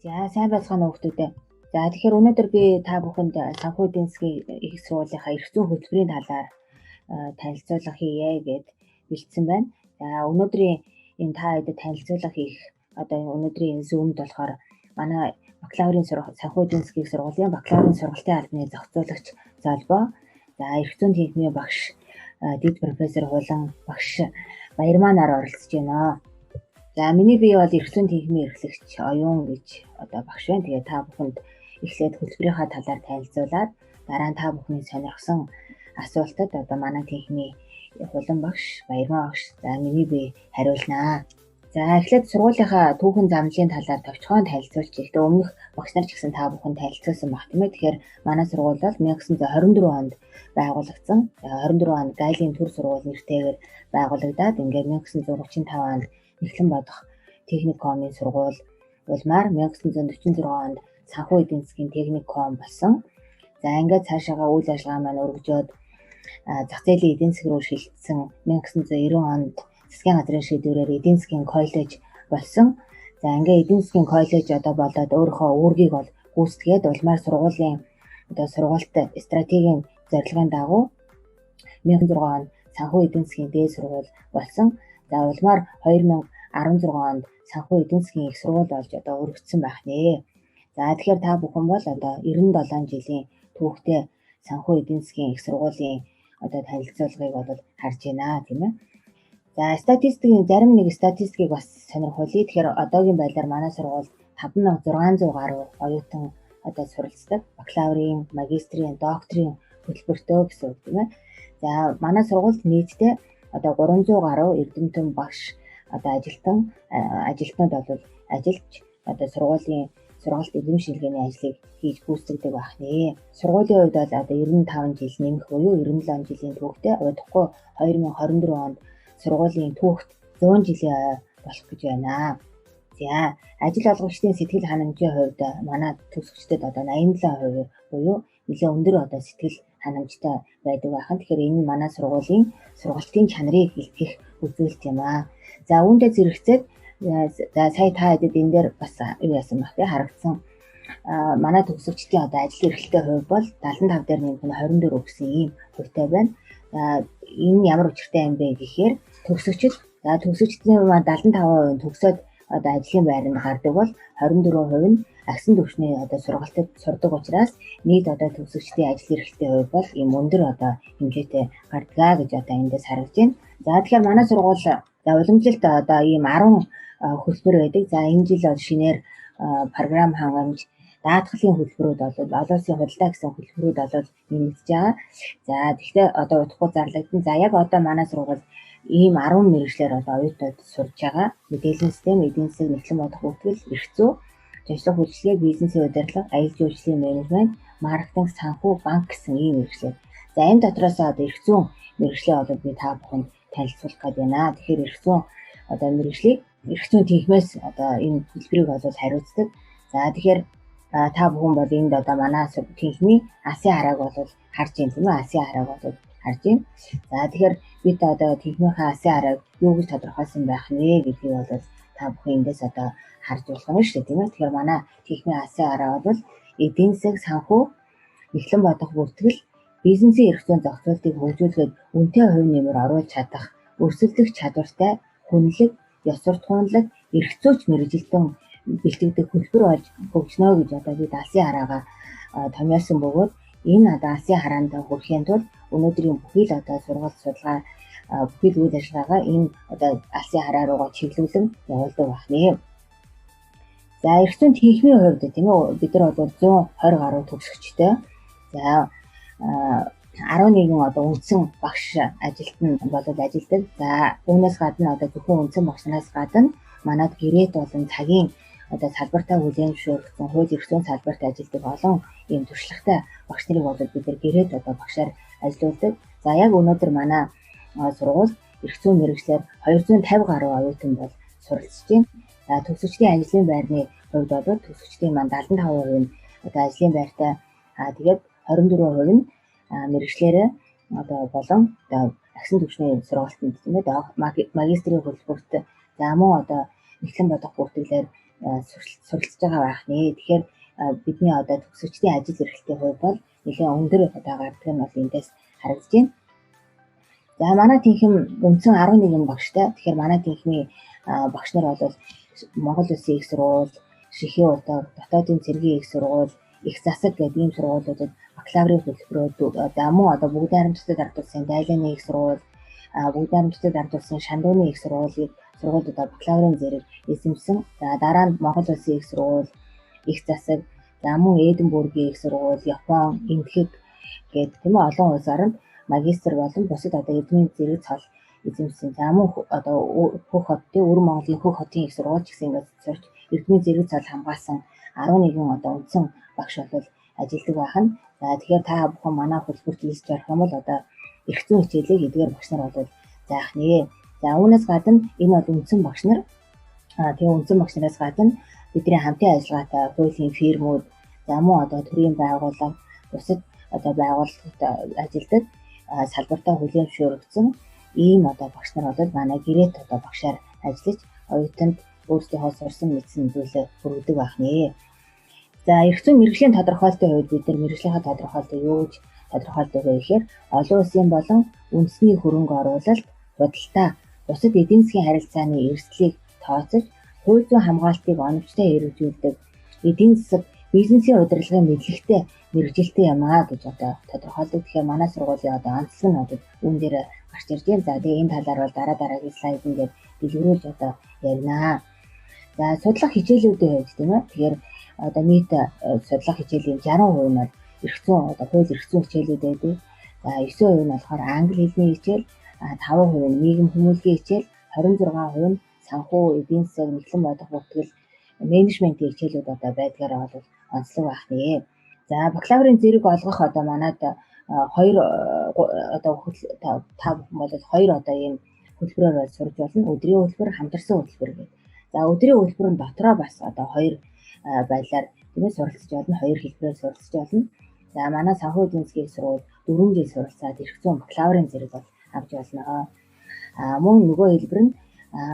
За сайн байцгаана уу хүүхдүүдээ. За тэгэхээр өнөөдөр би та бүхэнд санхүү эдийн засгийн их сургуулийнхаа эрх зүйн хөтөлбөрийн талаар танилцуулга хийе гэд бэлдсэн байна. За өнөөдрийн энэ та хэдэд танилцуулга хийх өнөөдрийн энэ зүүмд болохоор манай бакалаврын санхүү эдийн засгийн сургуулийн бакалаврын сургалтын албаны зохицуулагч Золбоо, за эрх зүйн тэнхимийн багш дэд профессор Хулан багш Баярмаа нар оролцож байна. За миний бие бол эрх зүйн тэнхимийн эрхлэгч Оюун гэж багш байна. Тэгээ та бүхэнд эхлээд хөтөлбөрийнхаа талаар танилцуулаад дараа нь та бүхний сонирхсан асуултад манай тэнхимийн Хулан багш, Баярмаа багш за миний бие хариулнаа. За эхлээд сургуулийнхаа түүхэн замлын талаар товчхон танилцуулж ихтэй өмнөх багш нар ч гэсэн та бүхэнд танилцуулсан баг тийм ээ. Тэгэхээр манай сургууль бол 1924 онд байгуулагдсан. 24 онд Гайлийн төр сургууль нэртэйгээр байгуулагдаад ингээд 1935 онд Эхлэн бодох техникумын сургууль улмаар 1946 онд санхүү эдийн засгийн техникум болсон. За ингээд цаашаага үйл ажиллагаа маань өргөжөөд зах зээлийн эдийн засаг руу шилжсэн 1990 онд засгийн газрын шийдвэрээр эдийн засгийн коллеж болсон. За ингээд эдийн засгийн коллеж болоод өөрийнхөө үүргийг бол гүйцэтгээд улмаар сургуулийн сургуульт стратегийн зорилгын дагуу 2006 онд санхүү эдийн засгийн дээд сургууль болсон. За улмаар 2016 онд санхүү эдийн засгийн их сургууль болж өргөгдсөн байх нэ. За тэгэхээр та бүхэн бол 97 жилийн түүхтэй санхүү эдийн засгийн их сургуулийн танилцуулгыг бол харж байна тийм ээ. За статистикийн зарим нэг статистикийг бас сонирхуулъя. Тэгэхээр одоогийн байдлаар манай сургууль 5600 гаруй оюутан суралцдаг. Бакалаврын, магистрийн, докторийн хөтөлбөртөө гэсэн үг тийм ээ. За манай сургуульд нийтдээ 300 гаруй эрдэмтэн багш ажилтнууд бол ажиллаж сургалт эзэмшилгээний ажлыг хийж гүйцэтгэдэг байх нэ. Сургуулийн хувьд бол 95 жил нэмэх буюу 97 жилийн түүхтэй удахгүй 2024 онд сургуулийн түүхт 100 жилийн болох гэж байна. За ажил олгогчдын сэтгэл ханамжийн хувьд манай төгсөгчдөд 87% буюу нэлээд өндөр сэтгэл ханамжтай байдаг байхan. Тэгэхээр энэ нь манай сургуулийн сургалтын чанарыг илтгэх үзүүлэлт юм аа. За үүндээ зэрэгцээд сая та хэдэд энэ дээр бас юу яасан баг тий харагдсан. Манай төгсөгчдийн ажил эрхлэлтэй хувь бол 75 дээр нэмэх нь 24 гэсэн ийм хувьтай байна. Энэ ямар учиртай юм бэ гэхээр төгсөгчдийн 75% төгсөөд ажлын байранд гардаг бол 24% нь агсан түвшний сургалтад сурдаг учраас нийт төгсөгчдийн ажил эрхлэлтэй хувь бол ийм өндөр хэмжээтэй гардгаа гэж эндээс харагдж байна. За тэгэхээр манай сургууль уламжилт ийм 10 хөтөлбөр байдаг. За энэ жил шинээр програм хангамж даатгалын хөтөлбөрүүд олон улсын худалдаа гэсэн хөтөлбөрүүд нэмэгдэж байгаа. За тэгэхээр удахгүй зарлагдсан. За яг манай сургууль ийм 10 мэргэжлэр оюутнууд сурж байгаа. Мэдээллийн систем, эдийн засаг, нийтлэн бодох бүртгэл, эрх зүй, жижиг үйлчлэгээ, бизнесийн удирдлага, аялал жуулчлалын менежмент, маркетинг, санхүү, банк гэсэн ийм мэргэжлэр. За энэ дотроос эрх зүйн мэргэжлээ би та бүхэнд танилцуулах гээд байна. Тэгэхээр эрх зүйн мэргэжлийг эрх зүйн тэнхимээс энэ хэлбэрийг хариуцдаг. За тэгэхээр та бүхэн бол энд манай тэнхимийн асын харааг харж байна тийм ээ. Асын харааг харж байна. За тэгэхээр бид тэнхимийнхаа асын харааг юу гэж тодорхойлсон байх нэ гэдгийг та бүхэн эндээс харж болох юм шүү дээ тийм ээ. Тэгэхээр манай тэнхимийн асын хараа бол эдийн засаг, санхүү, нийтлэн бодох бүртгэл, бизнесийн эрх зүйн зохицуултыг хөгжүүлэхэд үнэтэй хувь нэмэр оруулж чадах, өрсөлдөх чадвартай, хүнлэг, ёс суртахуунлаг, эрх зүйч мэргэжилтэн бэлтгэдэг хөтөлбөр болж хөгжнө гэж бид асын хараагаа томьёосон бөгөөд энэ асын хараанд хүрэхийн тулд өнөөдрийн бүхий л сургалт судалгаа бүхий л үйл ажиллагаагаа энэ асын хараа руугаа чиглүүлэн явуулдаг байх нэ. За эрх зүйн тэнхимийн хувьд тийм ээ бид нар 120 гаруй төгсөгчтэй. За 11 үндсэн багш ажилтан ажилладаг. За үүнээс гадна зөвхөн үндсэн багш нараас гадна манад гэрээт болон цагийн салбартаа хүлээн зөвшөөрөгдсөн хууль эрх зүйн салбарт ажилладаг олон ийм туршлагатай багш нарыг бид нар гэрээт багшаар ажиллаулдаг. За яг өнөөдөр манай сургууль эрх зүйн мэргэжлэр 250 гаруй оюутан бол суралцж байна. За төгсөгчдийн ажлын байрны хувьд төгсөгчдийн 75% нь ажлын байртай. Тэгээд 24% нь мэргэжлэрээ болон агсан түвшний сургалтанд тийм ээ магистрийн хөтөлбөрт за мөн нийтлэн бодох бүртгэлээр суралцж байгаа байх нэ. Тэгэхээр бидний одоо төгсөгчдийн ажил эрхлэлтийн хувьд бол нэлээд өндөр одоо гардаг нь бол эндээс харагдаж байна. За манай тэнхэм үндсэн 11 багштай. Тэгэхээр манай тэнхмийн багш нар бол Монгол Улсын их сургууль, Шихийн удаг, дотоодын цэргийн их сургууль, их засаг гэдэг ийм сургуулиудад бакалаврын хөтөлбөрөөр мөн одоо Бүгд найрамдалтад ард улсын Дайланы их сургууль, Бүгд найрамдалтад ард улсын Шандууны их сургуулиудаа бакалаврын зэрэг эзэмсэн. За дараа нь Монгол Улсын их сургууль, их засаг, за мөн Эдинбургийн их сургууль, Япон, Энтхэг гэдэг тийм олон улс орнд магистр болон бусад одоо эдмийн зэрэг цол эзэмсэн. За мөн одоо Хөх хотын Өр Монголын Хөх хотын их сургууль гэсэн ингээд сурч эдмийн зэрэг цол хамгаалсан 11 одоо үндсэн багш бол ажилладаг байна. За тэгэхээр та бүхэн манай хөтөлбөрт илж орох юм бол одоо эрх зүйн хичээлийг эдгээр багш нар бол заах нэ. За үүнээс гадна энэ бол үндсэн багш нар. Тэгээ үндсэн багш нараас гадна бидний хамтын ажиллагаатай хуулийн фирмүүд, за мөн одоо төрийн байгууллага, бусад одоо байгууллагад ажилладаг салбартаа хүлээн зөвшөөрөгдсөн ийм одоо багш нар бол манай гэрээт одоо багшаар ажиллаж оюутанд өөрсдийнхөө сурсан мэдсэн зүйлээ хүргэдэг байх нэ. За эрх зүйн мэргэжлийн тодорхойлтын хувьд бид нар мэргэжлийнхаа тодорхойлтыг юу гэж тодорхойлдог вэ гэхээр олон улсын болон үндэсний хөрөнгө оруулалт, худалдаа, бусад эдийн засгийн харилцааны эрсдлийг тооцож, хууль зүйн хамгаалтыг оновчтой хэрэгжүүлдэг эдийн засаг бизнесийн удирдлагын мэдлэгтэй мэргэжилтэй юм гэж одоо тодорхойлдог. Тэгэхээр манай сургуулийн одоо онцлог нь одоо үүн дээр гарч ирж байна. За тэгээ энэ талаар бол дараагийн слайдн дээр дэлгэрүүлж одоо ярина. За судлах хичээлүүдийн хувьд тийм ээ. Тэгэхээр одоо нийт судлах хичээлийн 60% нь бол эрх зүйн одоо хууль эрх зүйн хичээлүүд байдаг. За 9% нь болохоор англи хэлний хичээл, 5% нь нийгэм хүмүүнлэгийн хичээл, 26% нь санхүү, эдийн засаг, нийтлэн бодох бүртгэл, менежментийн хичээлүүд одоо байдгаараа бол онцлог байх нэ. За бакалаврын зэрэг олгох одоо манайд хоёр одоо та бүхэн бол хоёр одоо ийм хөтөлбөрөөр сурж болно. Өдрийн хөтөлбөр, хамтарсан хөтөлбөр гэдэг. За өдрийн хөтөлбөрийн дотроо бас одоо хоёр байдлаар тиймээ суралцж болно. Хоёр хэлбэрээр суралцж болно. За манай санхүү эдийн засгийн сургууль 4 жил суралцаад эрх зүйн бакалаврын зэрэг бол авч болно. Мөн нөгөө хэлбэр нь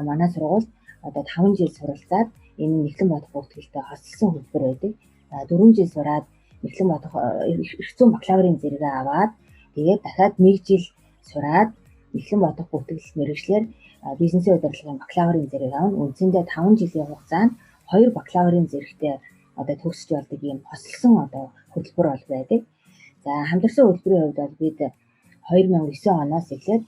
манай сургууль одоо 5 жил суралцаад энэ нийтлэн бодох бүртгэлтэй хослсон хөтөлбөр байдаг. 4 жил сураад нийтлэн бодох эрх зүйн бакалаврын зэрэгээ аваад тэгээд дахиад 1 жил сураад нийтлэн бодох бүртгэл мэргэжлэр бизнесийн удирдлагын бакалаврын зэрэг авна. Үндсэндээ 5 жилийн хугацаанд 2 бакалаврын зэрэгтэй одоо төгсөж болдог ийм хослсон одоо хөтөлбөр бол байдаг. За хамтарсан хөтөлбөрийн хувьд бол бид 2009 оноос эхлээд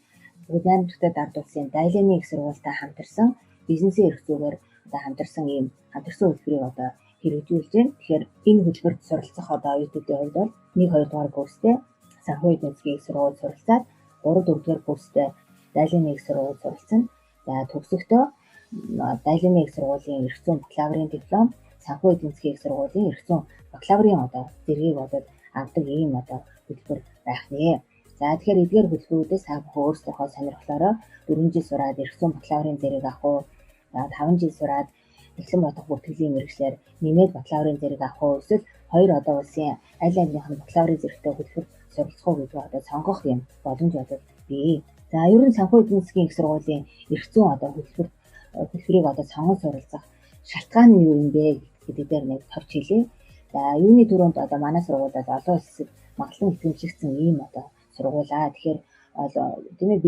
Бүгд найрамдалтад ард улсын Дайланы их сургуультай хамтарсан бизнесийн эрх зүйгээр одоо хамтарсан ийм хамтарсан хөтөлбөрийг одоо хэрэгжүүлж байна. Тэгэхээр энэ хөтөлбөрт суралцах одоо оюутнуудын хувьд бол 1-2 дугаар курстэй санхүү эдийн засгийн сургууль суралцаад 3-4 дугаар курстэй Дайланы их сургууль суралцсан. За төгсөхдөө Дайланы их сургуулийн эрх зүйн бакалаврын диплом, санхүү эдийн засгийн их сургуулийн эрх зүйн бакалаврын одоо зэргийг бодоод авдаг ийм одоо хөтөлбөр байх нэ. За тэгэхээр эдгээр хөтөлбөрүүдээс та бүхэн өөрсдийнхөө сонирхлоороо 4 жил сураад эрх зүйн бакалаврын зэрэг авах уу, 5 жил сураад нийтлэн бодох бүртгэлийн мэргэжлэр нэмээд бакалаврын зэрэг авах уу, эсвэл хоёр одоо улсын аль альнийх нь бакалаврын зэрэгтэй хөтөлбөр суралцах уу гэдгийг одоо сонгох юм боломж одоо бий. За ер нь санхүү эдийн засгийн их сургуулийн эрх зүйн одоо хөтөлбөрийг одоо сонгож суралцах шалтгаан нь юу юм бэ гэдэг дээр нэг товч хэлье. За юуны төрөнд одоо манай сургуулиуд олон улсад магадлан итгэмжлэгдсэн ийм одоо сургуулаа. Тэгэхээр тийм ээ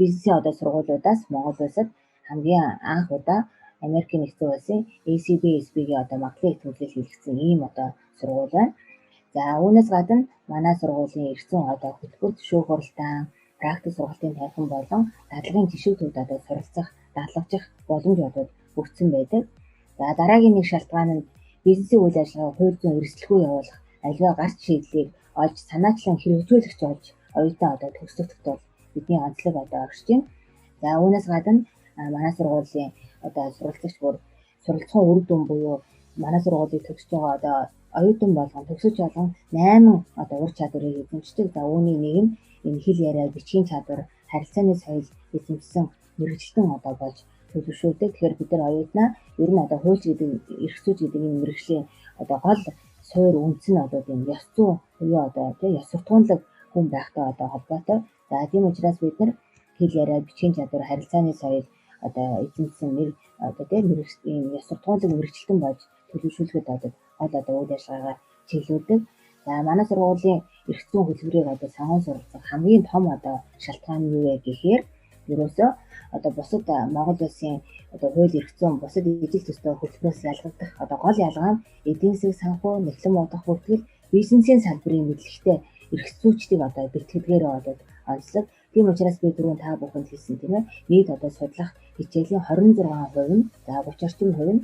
бизнесийн одоо сургуулиудаас Монгол улсад хамгийн анх удаа Америкийн нэгдсэн улсын ACB-SB-гийн одоо магадлан итгэмжлэл хийгдсэн ийм одоо сургууль байна. За үүнээс гадна манай сургуулийн эрх зүйн одоо хөтөлбөрт шүүх хуралдаан, практик сургалтын танхим болон дадлагын жишгүүд одоо суралцах, дадлагдах боломж одоо бүрдсэн байдаг. За дараагийн нэг шалтгаан нь бизнесийн үйл ажиллагааг хууль зүйн эрсдэлгүй явуулах, аливаа гарч шийдлийг олж санаачлан хэрэгжүүлэгч болж оюутан одоо төгсөлтөд бол бидний онцлог одоо оршиж байна. За үүнээс гадна манай сургуулийн одоо суралцагч бүр суралцсан үр дүн буюу манай сургуулийг төгсөж байгаа одоо оюутан болгон төгсөж олон 8 одоо ур чадварыг эзэмшдэг. За үүний нэг нь энэ хэл яриа, бичгийн чадвар, харилцааны соёл эзэмшсэн мэргэжилтэн одоо болж төлөвшүүлдэг. Тэгэхээр бид нар оюутнаа ер нь одоо хууль гэдэг эрх зүйч гэдэг энэ мэргэжлийн одоо гол суур үндэс нь одоо тийм ёс зүйн буюу одоо тийм ёс суртахуунлаг хүн байхтай одоо холбоотой. За тийм учраас бид нар хэл яриа, бичгийн чадвар, харилцааны соёл одоо эзэн засгийн нэр одоо тийм ийм ёс суртахуулийн мэрэгчлэн болж төлөвшүүлэхэд одоо үйл ажиллагаагаа чиглүүлдэг. За манай сургуулийн эрх зүйн хөтөлбөрийг сонгон суралцах хамгийн том шалтгаан нь юу вэ гэхээр ерөөсөө бусад Монгол улсын хууль эрх зүйн бусад ижил төстэй хөтөлбөрөөс ялгагдах гол ялгаа нь эдийн засаг санхүү, нөхцөл бодох бүртгэл, бизнесийн салбарын мэдлэгтэй эрх зүйчдийг бэлтгэдгээр онцлог. Тийм учраас би түрүүн та бүхэнд хэлсэн тийм ээ. Нийт судлах хичээлийн 26% нь 30 орчим хувь нь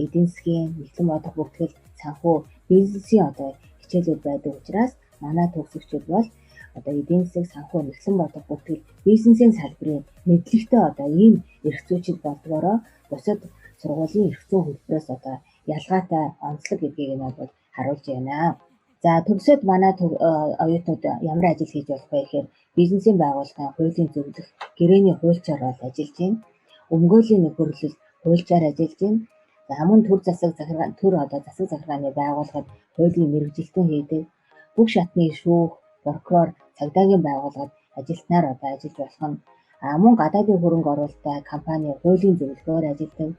эдийн засгийн, нөхцөл бодох бүртгэл, санхүү, бизнесийн хичээлүүд байдаг учраас манай төгсөгчид бол эдийн засаг, санхүү, нөхцөл бодох бүртгэл, бизнесийн салбарын мэдлэгтэй ийм эрх зүйчид болдгоороо бусад сургуулийн эрх зүйн хөтөлбөрөөс ялгаатай онцлог гэдгийг нь харуулж байна. За төгсөөд манай оюутнууд ямар ажил хийж болох вэ гэхээр бизнесийн байгууллагын хуулийн зөвлөх, гэрээний хуульчаар ажиллаж байна. Өмгөөлийн нөхөрлөл хуульчаар ажиллаж байна. За мөн төр засаг захиргааны байгууллагад хуулийн мэргэжилтэн хийдэг. Бүх шатны шүүх, прокурор, цагдаагийн байгууллагад ажилтнаар ажиллаж болох нь. Мөн гадаадын хөрөнгө оруулалттай компани хуулийн зөвлөгөөр ажилладаг.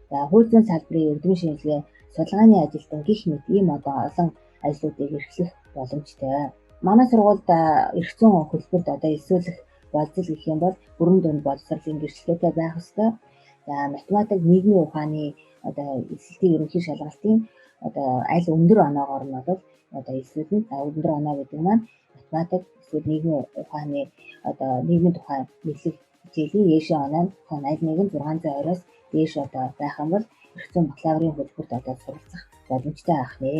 За хууль зүйн салбарын эрдэм шинжилгээ, судалгааны ажилтан гэх мэт ийм олон ажлуудыг эрхлэх боломжтой. Манай сургуульд эрх зүйн хөтөлбөрт элсүүлэх болцол гэх юм бол бүрэн дунд боловсролын гэрчлэлтэй байх ёстой. За математик, нийгмийн ухааны эсэлтийн ерөнхий шалгалтын аль өндөр оноогоор нь элсүүлнэ. За өндөр оноо гэдэг маань математик, эсвэл нийгмийн ухааны нийгмийн тухай мэдлэг хичээлийн ээшийн оноо нь аль нэг нь 620-оос дээш байх юм бол эрх зүйн бакалаврын хөтөлбөрт суралцах боломжтой байх нэ.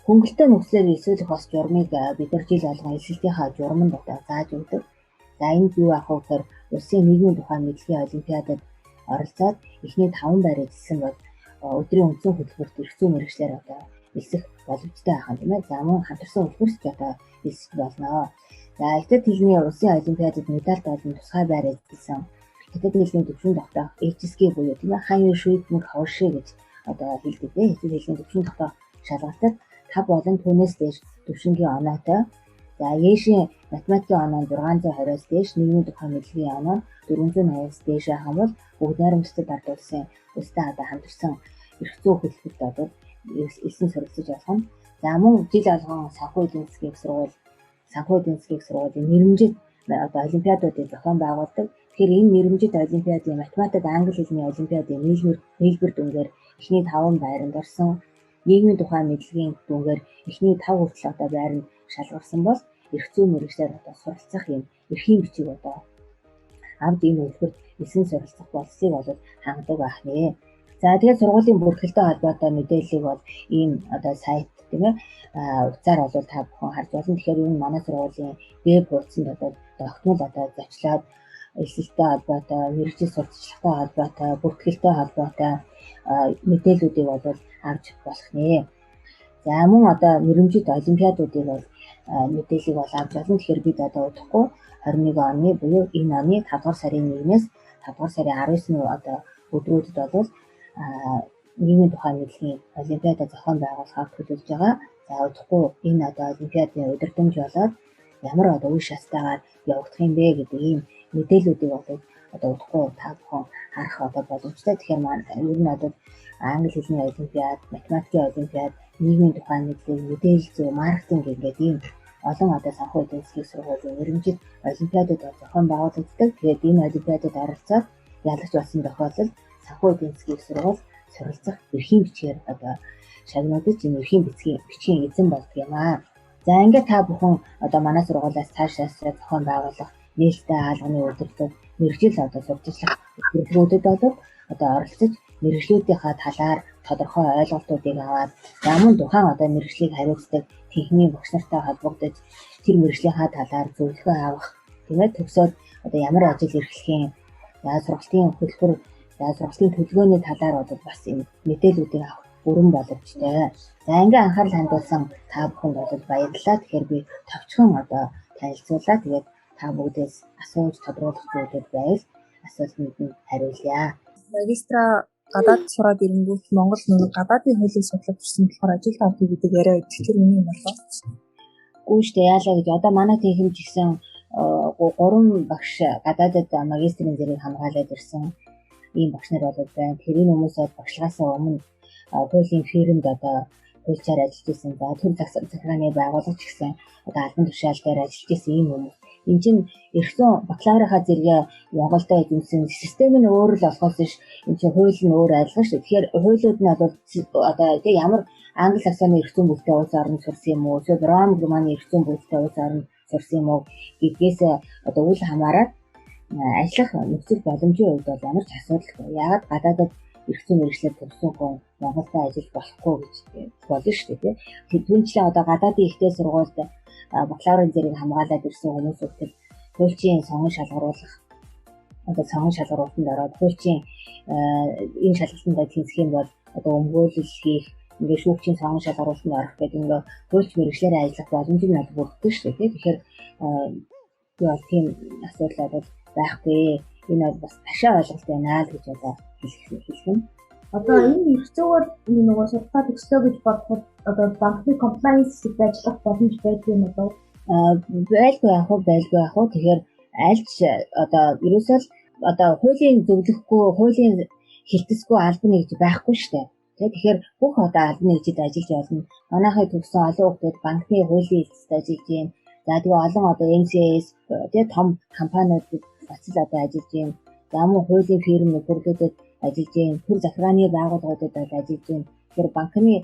Хөнгөлтэй нөхцлөөр элсүүлэх бас журмыг бид нар жил болгон элсэлтийнхаа журманд зааж өгдөг. За энд юу авах вэ гэхээр улсын нийгмийн тухай мэдлэгийн олимпиадад оролцоод эхний 5 байр эзэлсэн бол өдрийн үндсэн хөтөлбөрт эрх зүйн мэргэжлэр элсэх боломжтой байх юм тийм ээ. За мөн хамтарсан хөтөлбөрт элсэж болно. За хятад хэлний улсын олимпиадад медальт олон тусгай байр эзэлсэн хятад хэлний төвшин тогтоох HSK буюу тийм ээ Хань Шүйд мөр хавши гэж хэлдэг тийм ээ. Хятад хэлний төвшин тогтоох шалгалтад 5 болон түүнээс дээш төвшингийн оноотой. За ээшийн математикийн оноо 620-оос дээш, нийгмийн тухай мэдлэгийн оноо 480-оос дээш байх юм бол бүгд найрамдчилж улсын хамтарсан эрх зүйн хөтөлбөрт элсэн суралцаж болох нь. За мөн жил болгон санхүү эдийн засгийн сургуулийн нэрмжит олимпиадуудыг зохион байгуулдаг. Тэгэхээр энэ нэрмжит олимпиадын математик, англи хэлний олимпиадын нийлбэр дүнгээр эхний 5 байранд орсон. Нийгмийн тухай мэдлэгийн дүнгээр эхний 5 хүртэл байранд шалгарсан бол эрх зүйн мэргэжлэр суралцах юм эрхийн бичиг авд энэ хөтөлбөрт элсэн суралцах болцыг хангадаг байх нэ. За тэгээд сургуулийн бүртгэлтэй холбоотой мэдээллийг бол ийм сайт тийм ээ утсаар та бүхэн харж болно. Тэгэхээр энэ манай сургуулийн веб хуудсанд тогтмол зочлоод элсэлтэй холбоотой, мэргэжил сурталчилгатай холбоотой, бүртгэлтэй холбоотой мэдээллүүдийг авч болох нэ. За мөн нэрмжит олимпиадуудыг мэдээллийг авч болно. Тэгэхээр бид удахгүй 21 оны буюу энэ оны 5 дугаар сарын 1-ээс 5 дугаар сарын 19-ний өдрүүдэд нийгмийн тухай мэдлэгийн олимпиада зохион байгуулахаар төлөвлөж байгаа. За удахгүй энэ олимпиадын удирдамж болоод ямар үе шатстайгаар явагдах юм бэ гэдэг ийм мэдээллүүдийг удахгүй та бүхэн харах боломжтой. Тэгэхээр ер нь англи хэлний олимпиад, математикийн олимпиад, нийгмийн тухай мэдлэг, мэдээлэл зүй, маркетинг гэдэг ийм олон санхүү эдийн засгийн сургуулийн нэрмжит олимпиадууд зохион байгуулагддаг. Тэгээд энэ олимпиадад оролцоод ялгч болсон тохиолдолд санхүү эдийн засгийн сургууль суралцах эрхийн бичгээр шагнуудаж энэ эрхийн бичгийн эзэн болдог юм аа. За ингээд та бүхэн манай сургуулиас цаашаа зохион байгуулах нээлттэй хаалганы удирдлага, мэргэжил сурталчлах хөтөлбөрүүдэд оролцож мэргэжлүүдийнхаа талаар тодорхой ойлголтуудыг аваад мөн тухайн мэргэжлийг хариуцдаг техникийн багш нартай холбогдож тэр мэргэжлийнхаа талаар зөвлөгөө авах тэгээд төгсөөд ямар ажил эрхлэхийн сургалтын хөтөлбөр сургалтын төлөвлөгөөний талаар бас энэ мэдээллүүдийг авах бүрэн боломжтой. За ингээ анхаарал хандуулсан та бүхэнд баярлалаа. Тэгэхээр би товчхон танилцуулаа. Тэгээд та бүгдээс асууж тодруулах зүйлүүд байвал асуултанд нь хариулъя. Магистра гадаад сураад ирэнгүүт Монгол гадаадын хуулийг судлах гэсэн болохоор ажил авах гэдэг яриа өгч тэр үний юм болоо. Үгүй шүү дээ. Яалаа гэж манай техник гэсэн 3 багш гадаадад магистрийн зэрэг хамгаалаад ирсэн. ийм багш нар болоод байна. Тэрийн хүмүүс бол багшлагаасаа өмнө хуулийн фирмд одоо хуульчаар ажиллаж байсан. За төр захиргааны байгууллагч гэсэн одоо албан тушаал дээр ажиллаж байсан ийм хүмүүс. Энд чинь эрх зүйн бакалаврынхаа зэрэгээ Монголдо эзэмсэн систем нь өөр л болохоос биш энэ чинь хууль нь өөр айлгаж шүү. Тэгэхээр хуулиуд нь бол одоо тэг ямар англи саксоны эрх зүйн бүлтэй улс орнд сурсан юм уу? Эсвэл Ром Германы эрх зүйн бүлтэй улс орнд сурсан юм уу гэдгээс одоо үл хамааран ажиллах нөхцөл боломжийн хувьд бол ямар ч асуудалгүй. Яагаад гадаадад эрх зүйн мэргэжлэр төгссөн хүн Монголд ажиллаж болохгүй гэж болно шүү дээ. Түүнчлээ одоо гадаадын ихтэй сургуульд бакалаврын зэрэг хамгаалаад ирсэн хүмүүсүүд хуульчийн сонгон шалгаруулах одоо сонгон шалгаруулалтанд ороод хуульчийн энэ шалгалтанд тэнцэх юм бол одоо өмгөөлөл хийх ингээд шүүгчийн сонгон шалгаруулалтанд орох гэдэг ингээд хуульч мэргэжлэрээ ажиллах боломжийг надад бүрддэг шүү дээ. Тэгэхээр тийм асуудал бол байхгүй. Энэ бол бас ташаа ойлголт байна л гэж одоо хэлэх юм. Одоо энэ эрх зүйгээр нөгөө судалгаа төгслөө гэж бодоход одоо банкны compliance-ийг ажиллах боломж байдаг юм уу? Байлгүй яах вэ? Тэгэхээр альч одоо ерөөсөө одоо хуулийн зөвлөхгүй, хуулийн хилтэсгүй албан нэгж байхгүй шүү дээ. Тэгэхээр бүх одоо албан нэгжид ажиллаж болно. Манайхаа төгссөн олон хүмүүс банкны хуулийн хэлцэд ажиллаж байна. За тэгээ олон одоо MCS тэгээ том компаниудад бацал одоо ажиллаж байна. Ямар хуулийн фирм нөхөрлөдөд ажиллаж байна. Төр захиргааны байгууллагуудад ажиллаж байна. Тэгэхээр банкны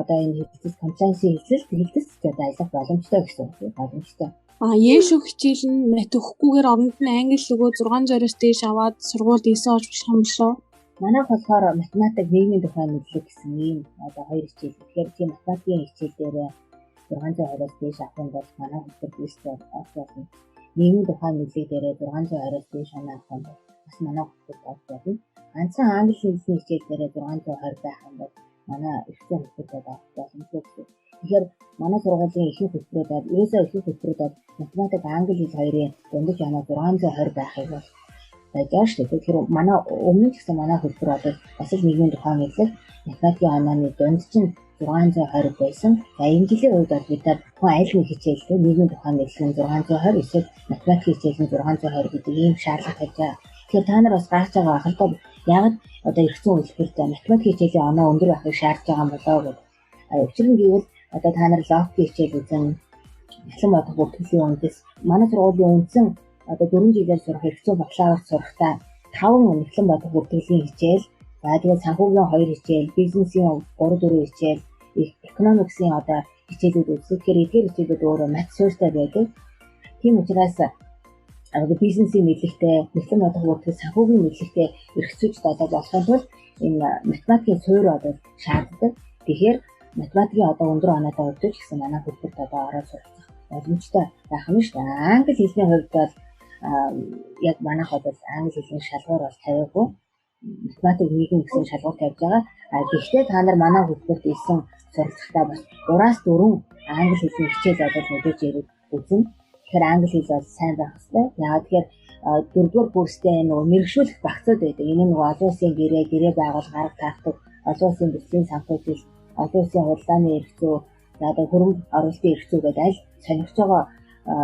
одоо энэ хэлтс комплайнсийн хэлтс одоо ажиллах боломжтой гэсэн үг боломжтой. Яэшүү хичээл нь мэт өгөхгүйгээр оронд нь англи өгөө 600-аас дээш аваад сургуульд ийсэн орж болох юм болоо. Манайх болохоор математик нийгмийн тухай мэдлэг гэсэн ийм одоо хоёр хичээл. Тэгэхээр тийм математикийн хичээл дээр 620-аас дээш авах юм бол манай хөтөлбөр бэлтгэл болно. Нийгмийн тухай мэдлэг дээр 620-аас дээш оноо авах юм бол бас манай хөтөлбөр болно. Ганцхан англи хэлний хичээл дээр 620 байх юм бол манай эрх зүйн хөтөлбөр авах боломжтой гэсэн. Тэгэхээр манай сургуулийн ихэнх хөтөлбөрөд ерөөсөө ихэнх хөтөлбөрөд математик англи хэл хоёрын дундаж оноо 620 байхыг бол байж шүү дээ. Тэгэхээр манай өмнө ч гэсэн манай хөтөлбөр бол бас л нийгмийн тухай мэдлэг математикийн онооны дунд чинь 620 байсан. За энэ жилийн үед бол бид нар аль нэг хичээлтэй нийгмийн тухай мэдлэг нь 620 эсвэл математикийн хичээл нь 620 гэдэг ийм шаардлага тавьж байгаа. Тэгэхээр та нар бас гарч байгаа ахалтай яагаад одоо эрх зүйн хөтөлбөрт математикийн хичээлийн оноо өндөр байхыг шаардж байгаа юм болоо гэдэг. Учир нь гэвэл одоо та нар логикийн хичээл үзэн эхлэн бодох бүртгэлийн үндэс манай сургуулийн үндсэн одоо 4 жилээр сурах эрх зүйн бакалавр сурахдаа 5 эхлэн бодох бүртгэлийн хичээл, за тэгээд санхүүгийн 2 хичээл, бизнесийн 3-4 хичээл, экономиксын одоо хичээлүүд үздэг. Тэгэхээр эдгээр хичээлүүд өөрөө мат суурьтай байдаг. Тийм учраас бизнесийн мэдлэгтэй, эхлэн бодох бүртгэл санхүүгийн мэдлэгтэй эрх зүйчд одоо болохын тулд энэ математикийн суурь одоо шаарддаг. Тэгэхээр математикийн одоо өндөр оноотой өгдөг гэсэн манай хөтөлбөрт одоо ороод сурах боломжтой байх юм шүү дээ. Англи хэлний хувьд бол яг манайх бол англи хэлний шалгуур бол тавиагүй. Математик нийгэм гэсэн шалгуур тавьж байгаа. Гэхдээ та нар манай хөтөлбөрт ирсэн суралцахдаа бас 3-аас 4 англи хэлний хичээл одоо мэдээж ирээд үзэн. Тэгэхээр англи хэл бол сайн байх хэрэгтэй. Яагаад тэгэхээр 4-р курстэй нөгөө мэргэжүүлэх багцууд байдаг. Энэ нөгөө олон улсын гэрээ байгуул гарга таахдаг. Олон улсын төслийн санхүүжил, олон улсын худалдааны эрх зүй, за одоо хөрөнгө оруулалтын эрх зүй гэдэг аль сонирхож байгаа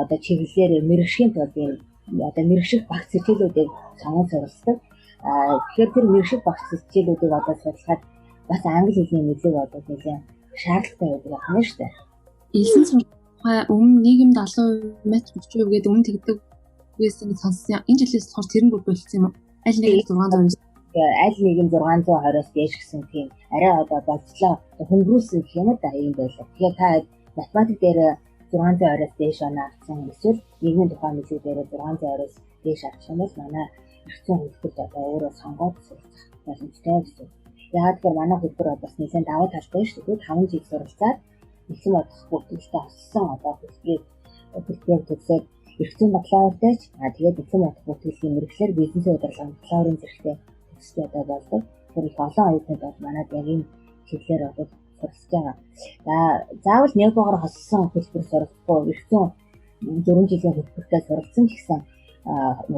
одоо чиглэлээр мэргэжлийн тулд ийм одоо мэргэжих багц хичээлүүдийг сонгон суралцдаг. Тэгэхээр тэр мэргэжих багц хичээлүүдийг одоо судлахад бас англи хэлний мэдлэг одоо нэлээд шаардлагатай байдаг юм шүү дээ. Элсэн сургууль өмнө нийгэмд 70% мат 30% гэдэг өмнө тэгдэг үгээс сонссон. Энэ жилээс болохоор тэр нь бүр болчихсон юм уу? Аль нэг 600 аль нэг нь 620-оос дээш гэсэн тийм арай одоо болцлоо хөнгөрүүлсэн гэх юм да ийм байлаа. Тэгэхээр та математик дээр 620-оос дээш оноо авсан эсвэл нийгмийн тухай мэдлэг дээр 620-оос дээш авсан бол манай эрх зүйн хөтөлбөрт одоо өөрөө сонгоод суралцах боломжтой гэсэн. Яагаад гэвэл манай хөтөлбөр бас нэлээд даваа талтай шүү дээ. 5 жил суралцаад эхлэн бодох бүртгэлтэй болсон одоо хөтөлбөр төгсөөд эрх зүйн бакалавртай ч тэгээд эхлэн бодох бүртгэлийн мэргэжлэр бизнесийн удирдлага бакалаврын зэрэгтэй төгсөж одоо болдог. Тэр их олон оюутнууд бол манайд яг энэ чиглэлээр одоо суралцж байгаа. За заавал нэггээр хоссон хөтөлбөр суралцахгүй эрх зүйн 4 жилийн хөтөлбөртэй суралцсан гэсэн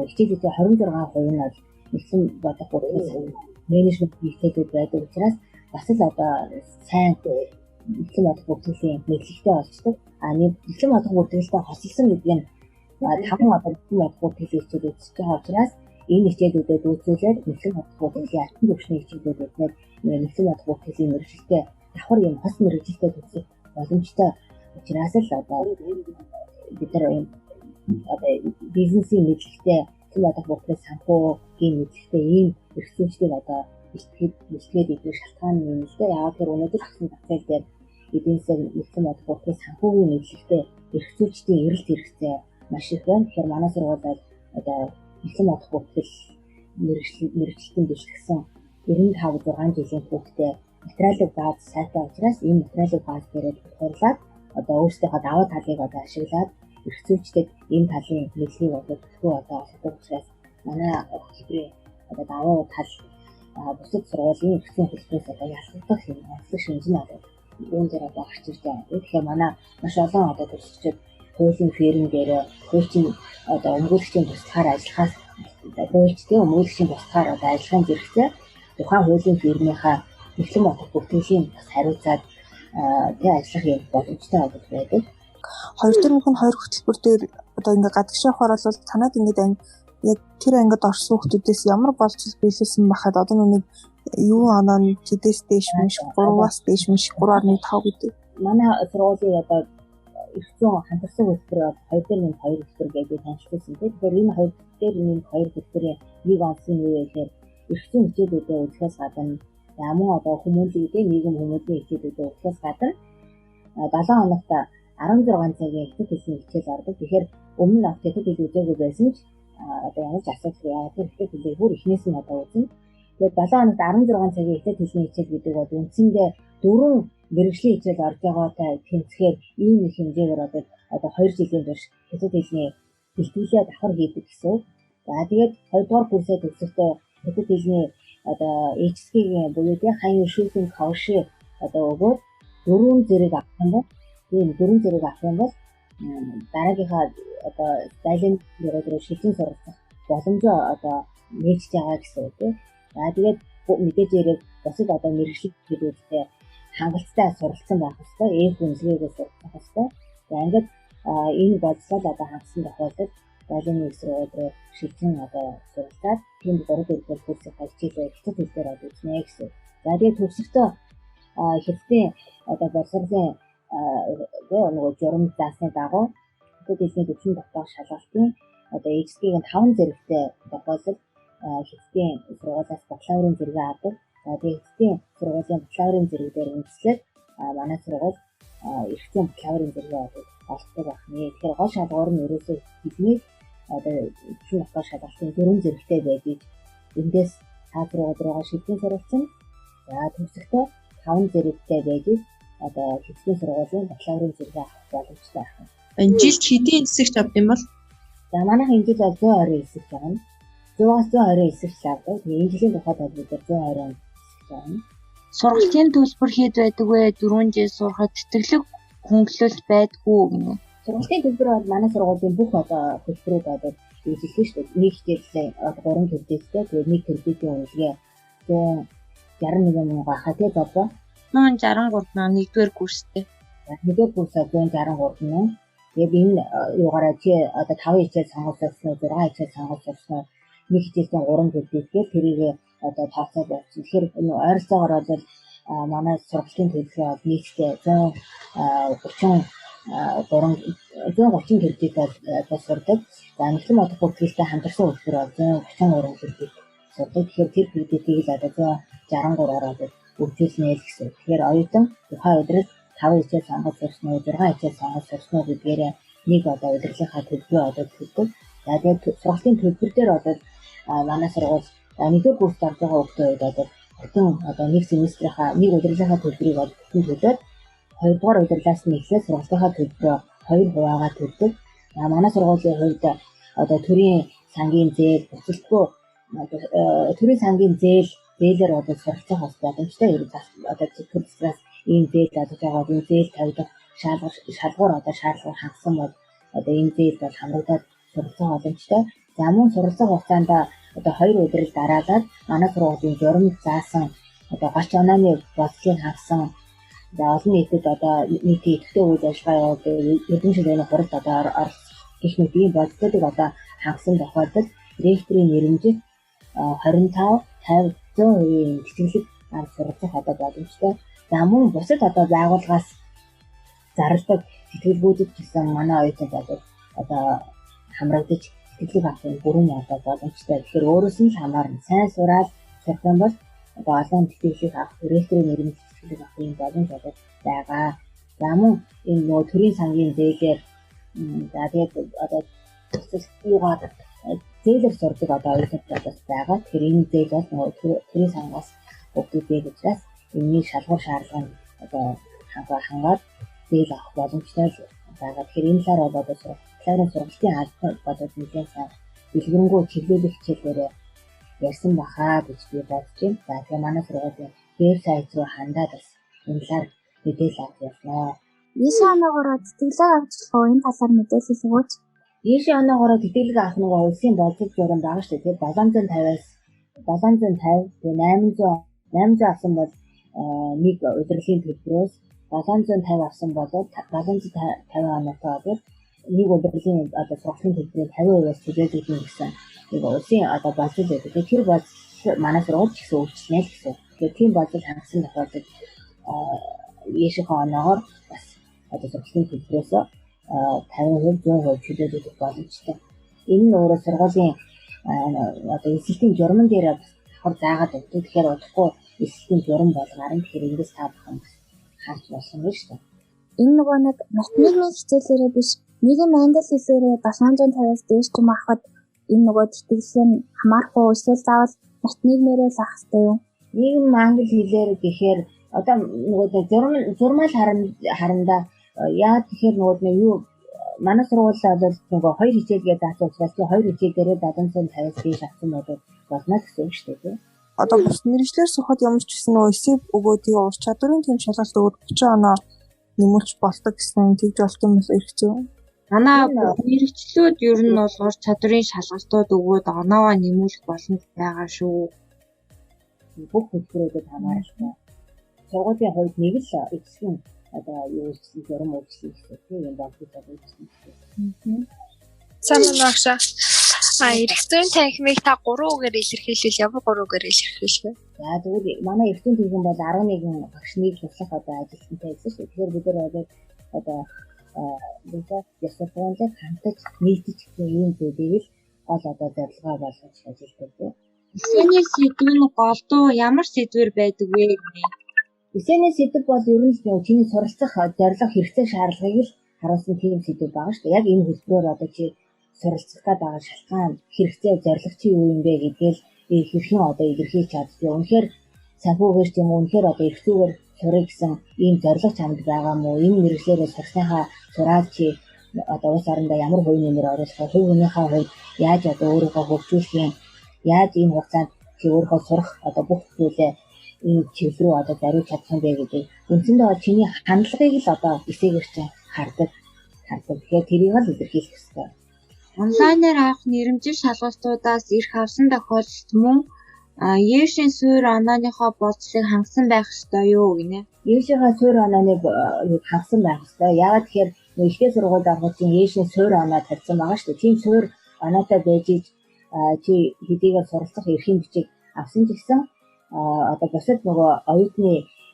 хичээлүүдийн 26% нь бол эхлэн бодох бүртгэл менежмент хичээлүүд байдаг учраас бас л одоо сайн эхлэн бодох бүртгэлийн мэдлэгтэй болцдог. Нэг эхлэн бодох бүртгэлтэй хослсон гэдэг нь 5 одоо эхлэн бодох бүртгэлийн хичээл үзэж байгаа учраас энэ хичээлүүдэд үзүүлээд нөхцөл бодлогын алтан төвшний хичээлүүдэд нөхцөл бодлогын мэргэжилтэй давхар юм хос мэргэжилтэй төсөх боломжтой учраас л одоо бид нар бизнесийн мэдлэгтэй нөхцөл бодлогын санхүүгийн мэдлэгтэй ийм эрхлүүлжтэй одоо бэлтгээд идэх шалтгаан юм л дээ. Яагаад гэвэл өнөөдөр хасан тацаал дээр эдийн засаг нөхцөл бодлогын санхүүгийн мэдлэгтэй эрхлүүлжтийн эрэлт хэрэгцээ маш их байна. Тэгэхээр манай сургуулиуд одоо нөхцөл бодлогын мэргэжилтийн бичлэгсэн 95-6 жилийн хүүхдээ материалын бааз сайтай учраас энэ материалын бааз дээр тулгуурлаад одоо өөрсдийнхөө даваа талыг одоо ашиглаад эрхлүүлжтэд энэ талын мэдлэгийг одоо төлхөө одоо олгох учраас манай хөтөлбөрийн одоо даваа тал бусад сургуулийн эрхлэлийн хөтөлбөрөөс одоо ялгагдах юм онцлог шинж нь одоо үүн дээр одоо гарч ирж байгаа. Тэгэхээр манай маш олон одоо төгсөгчид хуулийн фирм дээр хуучин одоо өмгөөлөгчийн туслахаар ажиллахаас хуульчдын өмгөөлөгчийн туслахаар одоо ажиллахын зэрэгцээ тухайн хуулийн фирмийнхаа нөхцөл бодлого бүртгэлийн бас хариуцаад ажиллах юм боломжтой байдаг. 2/2 хөтөлбөр дээр одоо ингээ гадагшаа хаваар бол танад ингээ яг тэр ангид орсон хүмүүсээс ямар болцол биелүүлсэн бахад одоо нүг юу оноо тэдэс дэш маш 3-аас дэш маш 3.5 гэдэг. Манай сургуулийн одоо эрхцэн хамтарсан хөтөлбөр 2/2 хөтөлбөр гэдэг танилцуулсан. Тэгэхээр энэ 2/2 хөтөлбөрийн нэг онцлог нь юу вэ гэхээр эрхцэн хичээлүүдэд үзэхээс гадна ямар одоо хүмүүнлэгийн нийгэм хүмүүлийн хичээлүүдэд үзэхээс гадна 7 хоногт 16 цагийн хятад хэлний хичээл ордог. Тэгэхээр өмнө нь хятад хэл үзээгүй байсан ч одоо ямар ч асуудал яа тэр хятад хэлийг бүр эхнээс нь одоо үзнэ. Тэгээд 7 хоногт 16 цагийн хятад хэлний хичээл гэдэг бол үндсэндээ 4 мэргэжлийн хичээл орж байгаатай тэнцэхээр ийм их хэмжээгээр одоо 2 жилийн турш хятад хэлний бэлтгэлээ давхар хийдэг гэсэн. За тэгээд 2 дугаар курсээ төгсөхдөө хятад хэлний одоо HSK-ийн буюу хаян шүүхийн кавши одоо өгөөд 4 зэрэг авах юм бол ийм 4 зэрэг авах юм бол дараагийнхаа одоо зайлын дээр шилжин суралцах боломжоо одоо нээж байгаа гэсэн үг тийм. За тэгээд мэдээж яриг бусад одоо мэргэжил хэлүүдтэй хангалттай суралцсан байх хэрэгтэй. Ээх үнэлгээгээ суралцах хэрэгтэй. За ингээд энэ бодлол одоо хангасан тохиолдолд зайлын нэг сургууль руу шилжин одоо суралцаад тэнд 3-4 курсыг хичээлээ хятад хэлээр одоо үзнэ гэсэн. За тэгээд төгсөхдөө хятадын одоо боловсролын нөгөө журам заасны дагуу хятад хэлний төвшин дотоод шалгалтын одоо HSK-ийн 5 зэрэгтэй тохиолдолд хятадын сургуулиас бакалаврын зэрэгээ авдаг. Тэгээд хятадын сургуулийн бакалаврын зэрэг дээр үндэслээд манай сургууль эрхцэн бакалаврын зэрэгээ олддог байна. Тэгэхээр гол шалгуур нь ерөөсөө хэлний одоо төвшин дотоод шалгалтын 4 зэрэгтэй байдаг. Эндээс руугаа шилжин суралцсан. За төгсөхдөө 5 зэрэгтэй байдаг. Одоо хятадын сургуулийн бакалаврын зэрэгээ авах боломжтой байна. Энэ жил хэдийн хэсэгт авд юм бол? За манайх энэ жил бол 120 хэсэгт байна. 100-аас 120 хэсэгт авдаг. Тэгээ энэ жилийн тухайд бол бид 120 хэсэгт байна. Сургалтын төлбөр хэд байдаг вэ? 4 жил сурахад тэтгэлэг хөнгөлөлт байдгүй гинэ. Сургалтын төлбөр бол манай сургуулийн бүх одоо төлбөрүүд одоо ижилхэн шүү дээ. Нэг хичээлээ 3 төлбөртэй. Тэгээ нэг төлбөрийн үнэлгээ 161 мянга хатаа зовлоо. 163 мянга нэгдүгээр курстэй. Нэгдүгээр курсаа 163 мянга. Тэгээд энэ юугаараа чи одоо 5 хичээл сонгож авсан уу 6 хичээл сонгож авсан уу нэг хичээлдээ 3 төлбөртэй тэрийг одоо тооцоод явуулсан. Тэгэхээр энэ ойролцоогоор бол манай сургалтын төлбөр бол нийтдээ 130 төлбөртэй сурдаг. За нөхцөл бодлого бүртгэлтэй хамтарсан хөтөлбөр бол 133 төлбөр сурдаг. Тэгэхээр тэр кредитийг л одоо 163-аар одоо үржүүлнэ л гэсэн. Тэгэхээр оюутан тухайн өдрөд 5 хичээл сонгож сурсан уу 6 хичээл сонгож сурсан уу гэдгээр нэг одоо удирдлагынхаа төлбөрөө одоо төлдөг. За тэгээд сургалтын төлбөр дээр одоо манай сургууль нэгдүгээр курст орж байгаа хүүхдүүд одоо бүтэн одоо нэг семестрийнхаа нэг удирдлагынхаа төлбөрийг одоо бүтэн төлөөд 2 дугаар удирдлагаас нь эхлээд сургалтынхаа төлбөрөө 2%-аар төлдөг. Манай сургуулийн хувьд одоо төрийн сангийн зээл буцалтгүй төрийн сангийн зээлээр одоо суралцах бас боломжтой ер нь одоо төр засгаас ийм зээл олж байгаа энэ зээл тавьдаг шалгуур одоо шаардлага хангасан бол одоо энэ зээл бол хамрагдаад суралцах боломжтой. За мөн суралцах хугацаанд одоо 2 өдрөл дараалаад манай сургуулийн журамд заасан одоо гач онооны бодлыг хангасан за олон нийтэд одоо нийтийн идэвхтэй үйл ажиллагаа явуулдаг эрдэм шилжээний хуралд одоо гэх мэт ийм бодлуудыг одоо хангасан тохиолдолд ректорийн нэрэмжит 25, 50, 100% тэтгэлэг арга сургах одоо боломжтой. За мөн бусад одоо байгууллагаас зарладаг тэтгэлгүүдэд гэсэн манай оюутнууд одоо хамрагдаж тэтгэлэг авах бүрэн одоо боломжтой. Тэгэхээр өөрөөс нь л хамаарна. Сайн сураад сурах юм бол одоо олон тэтгэлэг авах, ректорийн нэрмж тэтгэлэг авах юм боломж байгаа. За мөн энэ нөгөө төрийн сангийн зээлээр за тэгээд одоо юугаар зээлэр сурдаг одоо оюутнууд байгаа. Тэгэхээр энэ зээл бол нөгөө төрийн сангаас өгдөг зээл учраас энэний шалгуур шаардлага нь одоо хангаад зээл авах боломжтой байгаа. Тэгэхээр энэ талаар бол одоо сургуулийн сургалтын албад бодож нэлээд сайн дэлгэрэнгүй чиглүүлэх хичээлээрээ ярьсан бахаа гэж би бодож байна. За тэгэхээр манай сургуулийн вебсайт руу хандаад бас энэ талаар мэдээлэл авах болно. Ийшээ оноогоор тэтгэлэг авч болох энэ талаар мэдээлэл өгөөч. Ийшээ оноогоор тэтгэлэг авах нөгөө улсын боловсрол журам байгаа шүү дээ. Тэгэхээр 750-аас 750 тэгээ 800 авсан бол нэг удирдлагын төлбөрөөс 750 авсан бол 750 оноотой бол нэг удирдлагын одоо сургалтын төлбөрийн 50%-аас төлөөдөг юм гэсэн. Тэгээ улсын одоо боловсрол байдаг. Тэгэхээр тэр боловсрол манай сургууль ч гэсэн өөрчлөнө л гэсэн. Тэгэхээр тийм боловсрол хангасан тохиолдолд ийшээ оноогоор бас одоо сургалтын төлбөрөөс 50%, 100% төлөөдөг боломжтой. Энэ нь өөрөө сургуулийн одоо эсэлтийн журман дээр хор заагаад өгдөг. Тэгэхээр удахгүй эсэлтийн журам болгоорн тэгэхээр ингээс та бүхэн харж болсон юм шүү дээ. Энэ нөгөө нэг математикийн хичээлээрээ биш нийгэм англи хэлээрээ 750-аас дээш юм авахад энэ нөгөө тэтгэлэг нь хамаарахгүй эсвэл заавал математикээрээ л авах хэрэгтэй юу? Нийгэм англи хэлээр гэхээр одоо нөгөө журмал харандаа яа тэгэхээр нөгөө юу манай сургуулиар бол нөгөө хоёр хичээлгээ заасан учраас тийм хоёр хичээл дээрээ 750-аас дээш авсан болно гэсэн үг шүү дээ. Одоо бус мэргэжлэр сухад ямар ч гэсэн нөгөө эсэв өгөө тийм ур чадварын тэм шалгалт өгөөд 30 оноо нэмүүлж болдог гэсэн тэгж болт юм эрх зүй. Манай мэргэжлүүд ер нь бол ур чадварын шалгалтууд өгөөд оноогоо нэмүүлэх боломж байгаа шүү. Бүх хөтөлбөрүүдэд хамааралтай. Сургуулийн хувьд нэг л эцгийн одоо юу гэсэн журам өгсөн гэсэн тийм юм болдог гэсэн. Санаа багшаа. Эрх зүйн танхимыг та 3 үгээр илэрхийлвэл ямар 3 үгээр илэрхийлэх вэ? За тэгвэл манай эрх зүйн танхим бол 11 багшныг туслах одоо ажилтнтай байсан шүү. Тэгэхээр бид нар одоо ясагтунлаг хамтаж нийтж ийм зүйлийг л гол одоо зорилгоо болгож ажилладаг. Эсэний сэдв нь голдуу ямар сэдвэр байдаг вэ? Эсэний сэдв бол ер нь чиний суралцах зорилго хэрэгцээ шаардлагыг л харуулсан тийм сэдв байгаа шүү. Яг энэ хэлбэрээр одоо чи суралцах гэдэг шалтгаан хэрэгцээ зорилго чи юу юм бэ гэдгээл хэрхэн одоо илэрхийлж чадчих. Үнэхээр санхүүгээр ч юм уу үнэхээр одоо эрх зүйгээр сурах гэсэн ийм зорилго чамд байгаа мó? Энэ мэргэжлээрээ сурсныхаа сураад чи одоо улс орондоо ямар хувь нэмэр оруулах вэ? Хувь хүнийхээ хувьд яаж одоо өөрийгөө хөгжүүлэх юм? Яаж энэ хугацаанд чи өөрийгөө сурах одоо бүх зүйлээ энэ чиглэл рүү одоо зориулж чадах юм бэ гэдэг. Үндсэндээ бол чиний хандлагыг л одоо эсэгээр чинь хардаг. Тэгэхээр тэрийг л илэрхийлэх хэрэгтэй. Онлайнаар авах нэрмжийн шалгалтуудаас эрх авсан тохиолдолд мөн Ешийн суурь онооныхоо болцлыг хангасан байх ёстой юу гинэ? Ешийн суурь онооны хангасан байх ёстой. Яагаад тэгэхээр ихтэй сургуульд ороход чинь Ешийн суурь оноо тавьсан байгаа шүү дээ. Тийм суурь оноотой байж чи хэдийгээр суралцах эрхийн бичиг авсан ч гэсэн одоо бусад нөгөө оюутны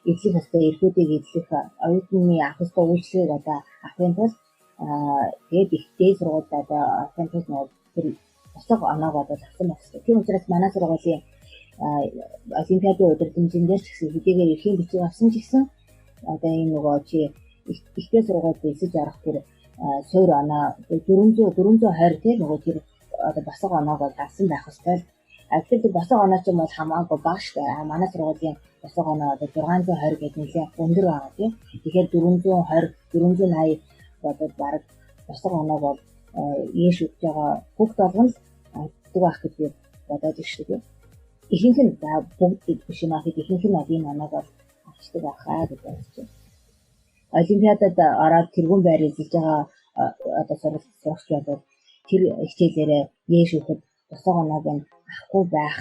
эдлэх ёстой эрхүүдийг эдлэх оюутны авах ёстой үйлчлэгийг одоо авахын тулд тэгээд ихтэй сургуульд одоо авахын тулд нөгөө тэр босго оноог одоо авсан байх ёстой. Тийм учраас манай сургуулийн олимпиадын удирдамжиндээ ч гэсэн хэдийгээр эрхийн бичиг авсан ч гэсэн одоо энэ нөгөө чи ихтэй сургуульд эсэж арах тэр суурь оноо 420 тийм нөгөө тэр одоо босго оноог авсан байх ёстой. Тэгэхээр босго оноо ч юм бол хамаагүй бага шүү дээ. Манай сургуулийн босго оноо одоо 620 гэдэг нэлээд өндөр байгаа тийм. Тэгэхээр 420 480 бодод баг босго оноог бол ийш өгж байгаа бүгд болгоно л авдаг байх гэж би бодоод байна шүү дээ. Ихэнх нь бүгд биш юм аа гэхэд ихэнх нь энэ оноог бол авчдаг байхаа гэж бодож байна. Олимпиадад ороод тэргүүн байр эзэлж байгаа одоо сурагч бол тэр хичээлээрээ ийш өгөхөд босго оноог нь авахгүй байх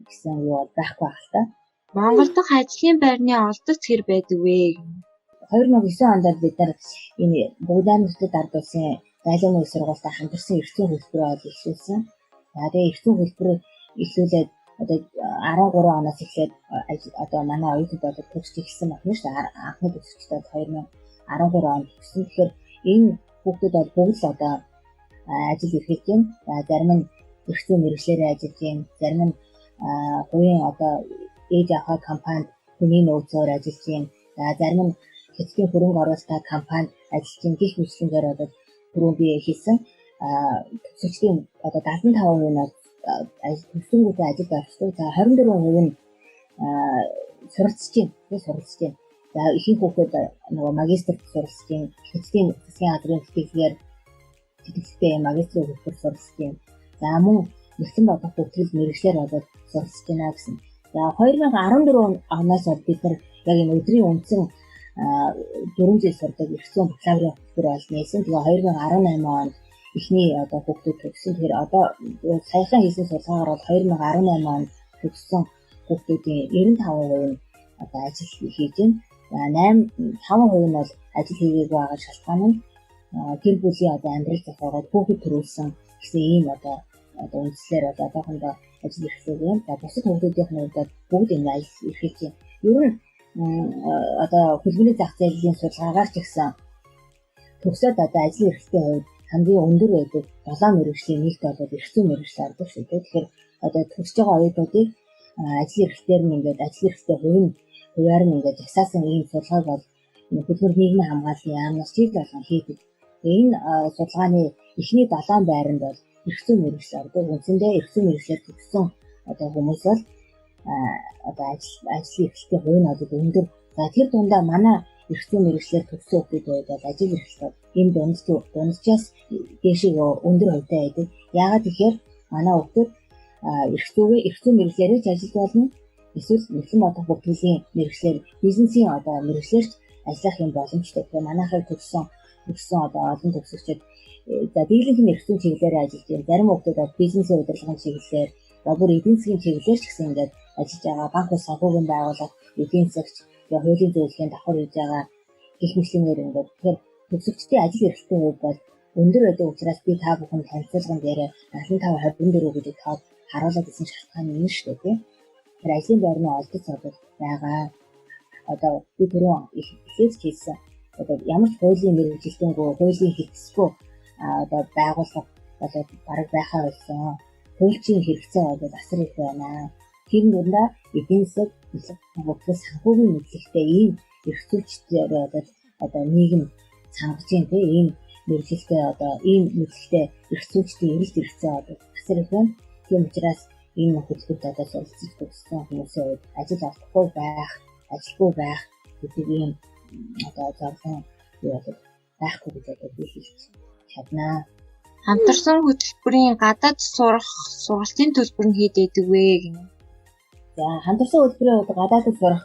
гэсэн юу бол байхгүй байх л та. Монгол дахь ажлын байрны олдоц хэр байдаг вэ? 2009 онд бид нар энэ Бүгдээр нутагт ард улсын зайлшгүй сургуультай хамтарсан эрх зүйн хөтөлбөрөөр илэрхийлсэн. Тэгээ эртний хөлбөр эхлүүлээд одоо 13 оноос эхлээд одоо манай оюутнууд одоо төгсч эхэлсэн байна шүү дээ. Анхны төгсөгчдод 2013 онд төгссөн. Тэгэхээр энэ хүүхдүүд бол бүгд л одоо ажил эрхэлж байна. Зарим нь эрх зүйн мэргэжлэрээ ажиллаж байна. Зарим нь хувийн одоо ээж аваа компанид хүний нөөцөөр ажиллаж байна. Зарим нь хэвлэлийн хөрөнгө оруулалттай компанид ажиллаж байна. Гэх мэтлэнгээр одоо түрүү би хэлсэн төгсөгчдийн одоо 75% нь төгсөнгүүтээ ажилд орчихсон. За 24% нь суралцж байна. За ихэнх хүүхдүүд нөгөө магистрт суралцж байна. Хэвлэлийн засгийн газрын тэтгэлэгтэй магистрийн хөлбөр суралцж байна. За мөн нэгэн бодох бүртгэл мэргэжлэр болоод суралцж байна гэсэн. За 2014 оноос бид нар яг энэ өдрийн үндсэн 4 жил сурдаг эрх зүйн бакалаврын хөлбөр бол нээсэн. Тэгээ 2018 онд эхний одоо хүүхдүүд төгссөн. Тэгэхээр одоо саяхан хийсэн судалгаагаар бол 2018 онд төгссөн хүүхдүүдийн 95% нь одоо ажил хийж байна. 5% нь бол ажил хийгээгүй байгаа шалтгаан нь гэр бүлийн одоо амьдрал зохиогоод хүүхэд төрүүлсэн гэсэн ийм одоо үндслээр одоохондоо ажил эрхлэх юм. За бусад хүүхдүүдийн хувьд бүгд энэ ажил эрхэлж байна. Ер нь одоо хөлбөрийн зах зээлийн судалгаагаар ч гэсэн төгсөөд одоо ажил эрхлэхийн хувьд хамгийн өндөр байдаг 7 мэргэжлийн нэгт болоод эрх зүйн мэргэжил ордог шүү дээ. Тэгэхээр одоо төгсөж байгаа оюутнуудыг ажил эрхлэлээр нь ингээд ажил эрхлэлтэй хувиар нь ингээд засаасан ийм судалгааг бол хөлбөр нийгмийн хамгааллын яамнаас жил болгон хийдэг. Энэ судалгааны эхний 7 байранд бол эрх зүйн мэргэжил ордог. Үндсэндээ эрх зүйн мэргэжлэр төгссөн одоо хүмүүс бол одоо ажил эрхлэлтийн хувь нь одоо өндөр. За тэр дундаа манай эрх зүйн мэргэжлэр төгссөн хүмүүс бол ажил эрхлэлт энэ дунджаас дээшээ өндөр хувьтай байдаг. Яагаад тэгэхээр манай хүмүүс эрх зүйн мэргэжлэрээ ч ажиллаж болно. Эсвэл нэгэн бодох бүртгэлийн мэргэжлэр бизнесийн одоо мэргэжлэрч ажиллах юм боломжтой. Тэгэхээр манайхыг төгссөн одоо олон төгсөгчид за дийлэнх эрх зүйн чиглэлээр ажиллаж байна. Зарим хүмүүс бизнесийн удирдлагын чиглэлээр, бүр эдийн засгийн чиглэлээр ч гэсэн ингээд ажиллаж байгаа. Банк ус санхүүгийн байгууллага, эдийн засагч, хуулийн зөвлөлийн давхар хийж байгаа гэх мэтлэнгээр ингээд тэгэхээр төгсөгчдийн ажил эрхлэлтийн хувьд бол өндөр байдаг учраас би та бүхэнд танилцуулган дээр 75-24 гэдэг тоо харуулдаг гэсэн шалтгаан юм шүү дээ, тийм. Тэр ажлын байрны олдоц байгаа. Одоо би түрүү ихээс хэлсэн. Одоо ямар ч хуулийн мэргэжилтэнгүй, хуулийн хэрэгцээгүй одоо байгууллага болоод бараг байхаа болсон. Хуульчийн хэрэгцээ бол асар их байна. Тэр дундаа эдийн засаг, бүхэл санхүүгийн мэдлэгтэй ийм эрх зүйчдээр одоо нийгэм цангаж байна тийм ийм мэргэжилтэй одоо ийм мэдлэгтэй эрх зүйчдийн эрэлт хэрэгцээ асар их байна. Тийм учраас энэ хөтөлбөрт одоо суралцж төгссөн хүмүүсийн хувьд ажил олохгүй байх, ажилгүй байх гэдэг ийм одоо зорилго байхгүй гэж одоо би хэлж чаднаа. Хамтарсан хөтөлбөрийн гадаад сурах сургалтын төлбөр нь хэд байдаг вэ гэнэ? За хамтарсан хөтөлбөрийн гадаадд сурах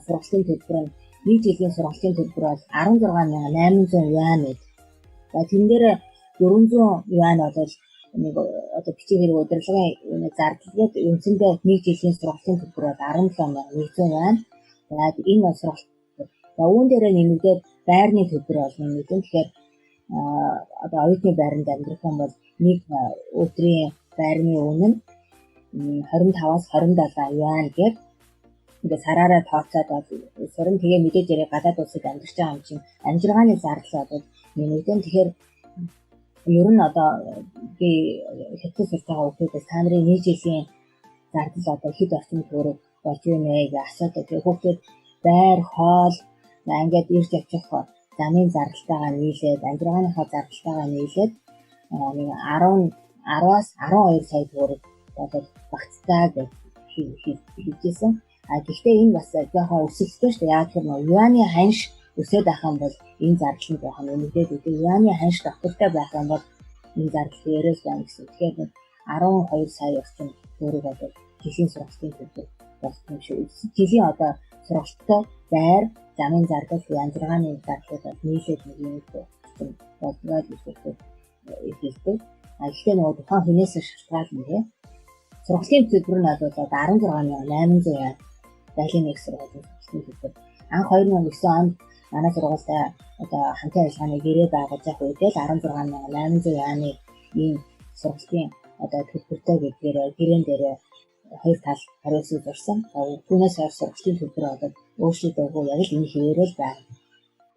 сургалтын төлбөр нь нэг жилийн сургалтын төлбөр бол 16,800 юан байд. За тэн дээр 400 юан бол нэг одоо бичгээр удирдлагын зардлууд үндсэндээ нэг жилийн сургалтын төлбөр бол 17,100 юан. За энэ бол сургалт. За үүн дээр нэмэгдээд байрны төлбөр бол нэмэгдэн. Тэгэхээр одоо оюутны байранд амьдрах юм бол нэг өдрийн байрны үнэ нь 25-аас 27 юан гээд ингээд сараараа тооцоод сурам тэгээ мэдээж ярэ гадаад улсад амьдарч байгаа юм чинь амжиргааны зардал одоо нэмэгдэн. Тэгэхээр ер нь одоо би хэвлэл сурж байгаа хүмүүсээс та нарын нэг жилийн зардал одоо хэд орчим төгрөг болж байна гэж асуудаг. Тэгээ хүүхдүүд байр, хоол, ингээд ирж очих замын зардалтайгаа нийлээд, амжиргааныхаа зардалтайгаа нийлээд нэг 10-аас 12 сая төгрөг одоо багцтай гэж хэлжсэн. Гэхдээ энэ бас жоохон өсөлттэй шүү дээ. Яг тэр юаны ханш өсөд байх юм бол энэ зардал нь жоохон нэмэгдээд идэв. Юаны ханш тогтвортой байх юм бол энэ зардал ерөөс байна гэсэн. Тэгэхээр 12 сая орчим төгрөг одоо жилийн сургалтын төлбөр болох юм шүү. Жилийн одоо сургалттай байр, замын зардал, амжиргааны зардлууд нийлээд нэг юм болдог хэлдэг. Гэхдээ нөгөө тухайн хүнээс шалтгаална тийм. Сургалтын төлбөр нь бол 16,800 яа. Дайлын нэг сургуулийн сургалтын төлбөр. Анх 2009 онд манай сургуульд одоо хамтын ажиллагааны гэрээ байгуулж байх үедээ 16,800 яаны ийм сургалтын одоо төлбөртэй гэдгээр гэрэн дээр хоёр тал хариуцлага зурсан. Түүнээс хойш сургалтын төлбөр одоо өөрчлөгдөөгүй яг л энэ хэвээрээ л байна.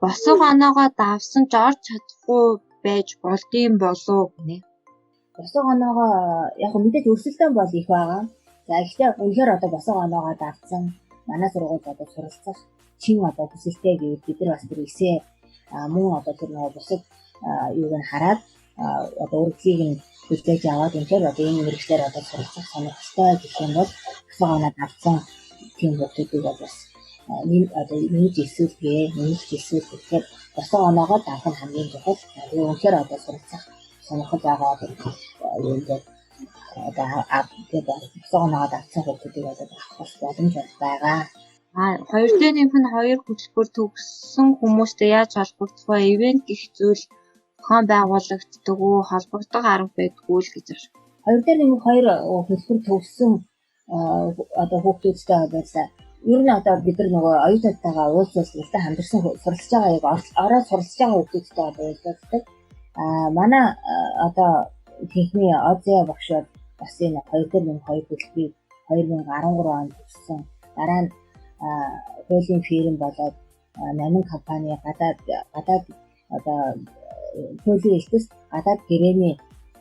Босго оноогоо давсан ч орж чадахгүй байж болдгийм болов гинэ. Босго оноогоо яг мэдээж өрсөлдөөн бол их байгаа. За ихтэй үнэхээр одоо босго оноогоо давсан манай сургууль одоо суралцах чин одоо хүсэлтэй гэдэг бид нар бас тэр эсээ мөн одоо тэр нөгөө бусад юуг нь хараад одоо урьдчилыг нь хүлээж аваад үнэхээр одоо энэ мэргэжлэр одоо суралцах сонирхолтой гэх юм бол босго оноо давсан тийм хүмүүсийг бас одоо нэг жилсүүлгээ гэхээр босго оноогоо давах нь хамгийн чухал. Үнэхээр одоо суралцах сонирхол байгаа юм дээр одоо босго оноогоо давсан хүмүүсийг одоо авах боломж байгаа. 2 дээрийнх нь 2 хөтөлбөр төгссөн хүмүүстэй яаж холбогдох вэ? Ивент гэх зүйл зохион байгуулагддаг уу? Холбогдох арга байдгүй л гэж байна. 2 дээр нэг 2 хөтөлбөр төгссөн одоо хүүхдүүдтэй байдлаа. Ер нь одоо бид нар нөгөө оюутнуудтайгаа уулзалттай хамтарсан суралцж байгаа яг ороод суралцж байгаа хүүхдүүдтэй одоо уулздаг. Манай одоо техникийн ОЗ багш бас энэ 2 дээр нэг 2 хөтөлбөрийг 2013 онд төгссөн. Дараа нь хуулийн фирм болоод намын компани гадаад одоо хуулийн элтэс гадаад гэрээний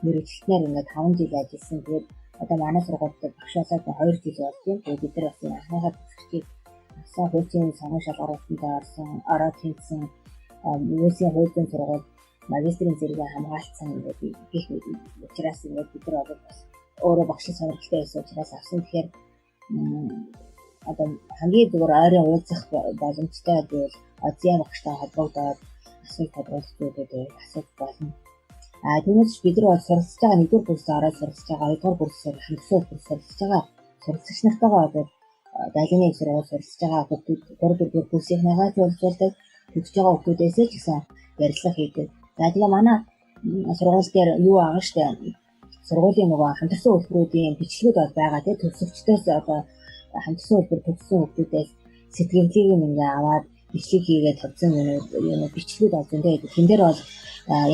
мэргэжилтнээр ингээд 5 жил ажилласан. Тэгээд одоо манай сургуульд багшаасаа 2 жил болсон. Тэгээд бид нар бас анхныхаа төгсгчийг асан хуулийн сонгон шалгаруулалтанд ороод тэнцсэн. Хүмүүсийн хуулийн сургууль магистрийн зэрэгээ хамгаалсан гэдэг гэх учраас ингээд бид нар бас өөрөө багш сонирхолтой байсан учраас авсан. Тэгэхээр одоо хамгийн зүгээр ойрын уулзах боломжтой бол ОЗ багштай холбогдоод асуулт тодруулалтуудыг асуух болно. Түүнээс бид нар бол суралцж байгаа 1-р курсд ороод суралцж байгаа 2-р курсд хамтсан курс суралцж байгаа суралцагч нартайгаа одоо дайны сургууль суралцж байгаа хүүхдүүд 3-4 курсынхаагаа уулзуулдаг. Төгсөж байгаа хүүхдүүдээс ч гэсэн ярилцлага хийдэг. За тэгээ манай сургууль дээр юу байгаа штэ сургуулийн нөгөө хамтсан хөтөлбөрүүдийн бичлэгүүд бол байгаа тийм төгсөгчдөөс одоо хамтсан хөтөлбөр төгссөн хүүхдүүдээс сэтгэлийг ингээ аваад бичлэг хийгээд тавьсан юм бичлэгүүд бол зөндөө байдаг. Тэн дээр бол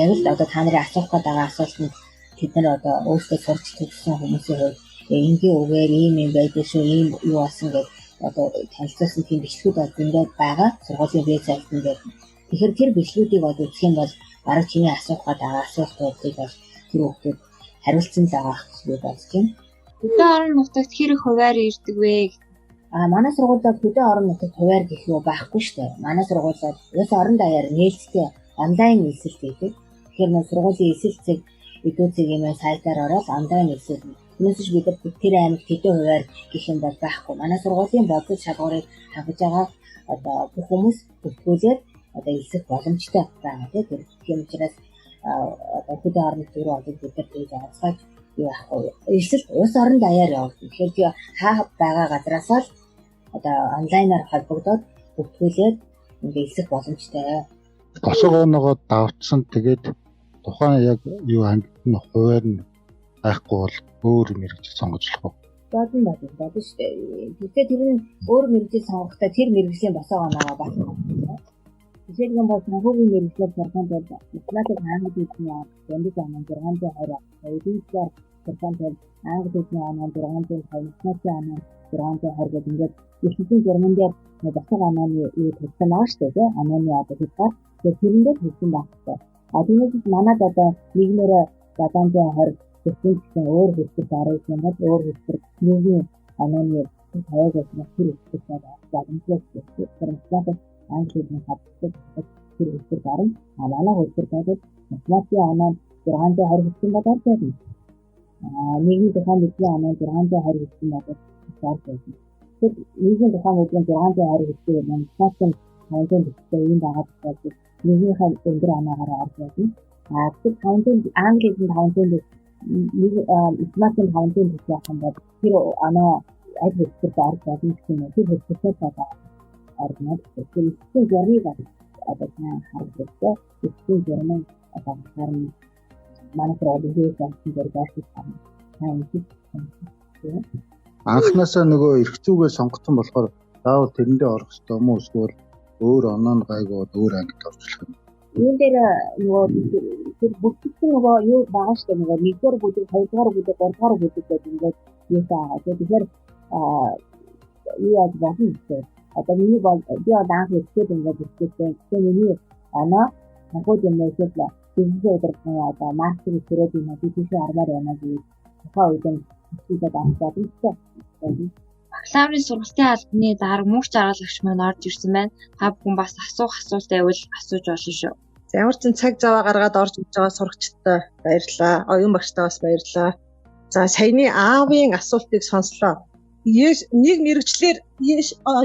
яг л одоо та нарын асуух гээд байгаа асуултанд тэд нар одоо өөрсдөө сурч төгссөн хүмүүсийн хувьд энгийн үгээр ийм юм байдаг шүү, ийм юу болсон гэдэг одоо танилцуулсан тийм бичлэгүүд бол зөндөө байгаа. Сургуулийн вебсайтн дээр. Тэгэхээр тэр бичлэгүүдийг бол үзэх юм бол бараг чиний асуух гээд байгаа асуултуудыг бол тэр хүүхдүүд хариулсан л байгаа гэж бодож байна. Хөдөө орон нутагт хэрэг хуваар ирдэг вэ? Манай сургуулиуд хөдөө орон нутагт хуваар гэх юу байхгүй шүү дээ. Манай сургуулиуд ерөөс орон даяар нээлттэй онлайн нэлсэлт хийдэг. Тэгэхээр нэг сургуулийн эсэлцэг эдүүцэг юм сайтаар ороод онлайн нэлсэлт. Түүнээс бид нар тэр аймагт хөдөө хуваар гэх юм бол байхгүй. Манай сургуулийн бодол шалгуурыг хангаж байгаа одоо бүх хүмүүс бүртгүүлээд одоо элсэх боломжтой байгаа тийм учраас одоо хөдөө орон нутгийн орныг бид нар хийж авцгааж элсэлт улс орон даяар явуулдаг. Тэгэхээр хаа байгаа газараасаа л одоо онлайнаар холбогдоод бүртгүүлээд ингээд элсэх боломжтой. Босго оноогоо давтсан тэгээд тухайн яг юу хандна хуваар нь байхгүй бол өөр мэргэжил сонгож болох уу? Бодно шүү дээ. Тэгэхээр тэр нь өөр мэргэжил сонгохдоо тэр мэргэжлийн босго оноогоо батлах. Жишээлбэл бол санхүүгийн мэргэжлэр сургалтын тул математик англи хэлний дэндэж оноо 620 эдгээр сургалтын тул англи хэлний оноо 650 математикийн оноо 620 гэдэг ингээд ихэнх журман дээр босго онооны юу төгсөн байгаа шүү дээ. Онооны одоо хэлбэр тэрэндээ төгсөн багтай. Түүнээс манад одоо нийгмээр 720 төгсөн гэсэн өөр хэсэг дараах юм бол өөр хэсэг нийгмийн онооны 50-аас нэг хэсэг боломжтой гэсэн англи хэлний хавцдаг тэр хэсэг дарна. Манай хэсэг бол математикийн оноо 620 хэсэг болоод байна. Нийгмийн тухайн мэдлийн оноо 620 хэсэг болоод байна. Тэгэхээр нийгмийн тухайн мэдлийн 620 хэсэг юм математикийн 500 хэсэгтэй юм байгаа болохоор нийгмийн өндөр оноогоор орж байна. Тэгэхээр 500 англи хэлний 500 математикийн 500 хэсэг явах юм бол тэр оноо аль хэсэгт орж байна гэх юм уу? Тэр хэсэгт байгаа орнод хэсгийн журмыг одоо харах хэрэгтэй. Хэсгийн журмын одоо харна. Манай сургуулийн дээр гайхаж байна. Анхнаасаа нөгөө эрх зүйгээ сонгосон болохоор заавал тэрэндээ орох ёстой юм уу? Эсвэл өөр оноо гайгүй өөр ангид орчлох юм. Юун дээр нөгөө тэр бүтцэн нөгөө юу байгаа шүү дээ нөгөө 1-р бүдэг, 2-р бүдэг, 3-р бүдэг гэдэг ингээд юутай байгаа. Тэгэхээр юу яаж болно вэ? Одоо миний бол би одоо анх ихтэй ингээд хэлсэн. Тэгэхээр миний оноо нөхөд юм эсвэл бизнес удирдлагын одоо маркетинг хэрэгэд юм би тийшээ армаар байна гэж тухайн үед нь хэлээд авах боломжтой. Бакалаврын сургалтын албаны дарга мөнх жаргалагч маань орж ирсэн байна. Та бүхэн бас асуулт байвал асууж болно шүү. За ямар ч цаг зав гаргаад орж ирж байгаа сурагчтай баярлалаа. Оюун багштай бас баярлалаа. За саяны аавын асуултыг сонслоо. Нэг мэрэгчлэр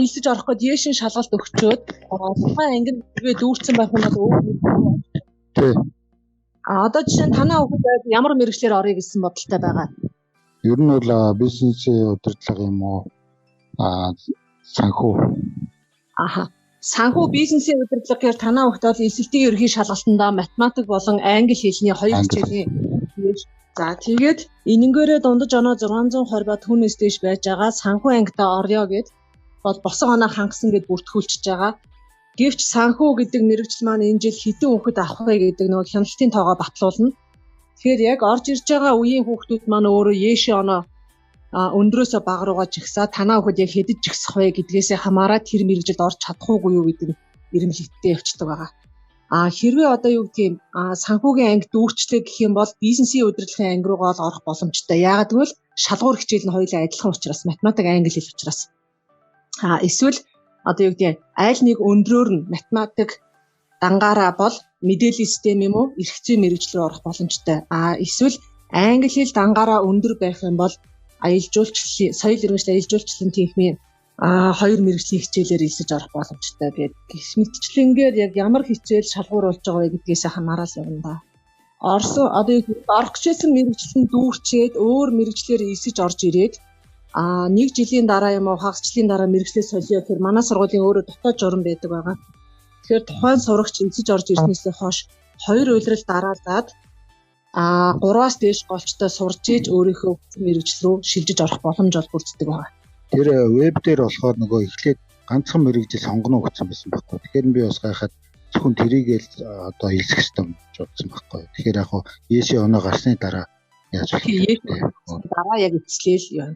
элсэж орох гээд яшин шалгалт өгчөөд тухайн ангид тэгээ дүүрсэн байх нь бол өөр мэд. Тий. Одоо жишээ нь танаа хүүхэд ямар мэрэгчлэр орё гэсэн бодолтой байгаа? Ер нь бол бизнесийн удирдлага юм уу? Санхүү. Санхүү бизнесийн удирдлага гэхээр танаа хүүхэд бол эсэлтийн ерөнхий шалгалтандаа математик болон англи хэлний хоёр хичээлийн за тэгээд энэнгээрээ дундаж оноо 620 ба түүнээс дээш байж байгаа санхүү ангитай орё гэд бол босон оноо хангасан гэд бүртгүүлчихэж байгаа. Гэвч санхүү гэдэг мэрэгжил маань энэ жил хэдэн хүүхэд авах вэ гэдэг нөгөө хяналтын тоогоо батлуулна. Тэгэхээр яг орж ирж байгаа үеийн хүүхдүүд маань өөрөө яэшээ оноо өндрөөсөө бага руугаа жигсаа танаа хүүхэд яг хэдэж жигсэх вэ гэдгээсээ хамаараад тэр мэрэгжилд орж чадах уугүй юу гэдэг ирэмлэгттэй явчихдаг байгаа. Хэрвээ одоо юу гэдгийг санхүүгийн анги дүүрчлээ гэх юм бол бизнесийн удирдлагын анги руугаа л орох боломжтой. Яагаад гэвэл шалгуур хичээл нь хоёулаа адилхан учраас математик англи хэл учраас. Эсвэл одоо юу гэдгийг аль нэг өндрөөр нь математик дангаараа бол мэдээллийн систем юм уу эрх зүйн мэрэгжил рүү орох боломжтой. Эсвэл англи хэл дангаараа өндөр байх юм бол соёл иргэншил аялал жуулчлалын техникийн хоёр мэрэгжлийн хичээлээр элсэж орох боломжтой гэдэг. Мэтчлэнгээр яг ямар хичээл шалгуур болж байгаа вэ гэдгээс хамаарал явна да. Орох гэжсэн мэрэгжил нь дүүрчээд өөр мэрэгжлээр элсэж орж ирээд нэг жилийн дараа юм уу хагас жилийн дараа мэрэгчлээ солио гэхээр манай сургуулийн өөрөө дотоод журам байдаг байгаа. Тэгэхээр тухайн сурагч элсэж орж ирснээсээ хойш 2 улирал дараалаад 3-аас дээш голчтой сурж иж өөрийнхөө мэрэгжил рүү шилжиж орох боломж ол бүрддэг байгаа. Тэр веб дээр болохоор нөгөө эхлээд ганцхан мэрэгжил сонгоно гэсэн байсан байхгүй. Тэгэхээр би бас гайхаад зөвхөн тэрийгэл одоо хэлэх хэрэгтэй гэж бодсон байхгүй. Тэгэхээр яг хоо Есүс оноо гарсны дараа яаж болох дараа яг эцлээл юм.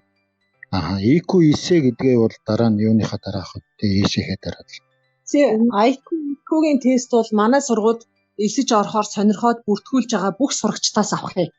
IQ IC гэдгээ бол дараа нь юуныхаа дараа хаа Есүсийнхээ дараа. IQ-гийн тест бол манай сургуульд элсэж орохоор сонирхоод бүртгүүлж байгаа бүх сурагчдаас авах юм.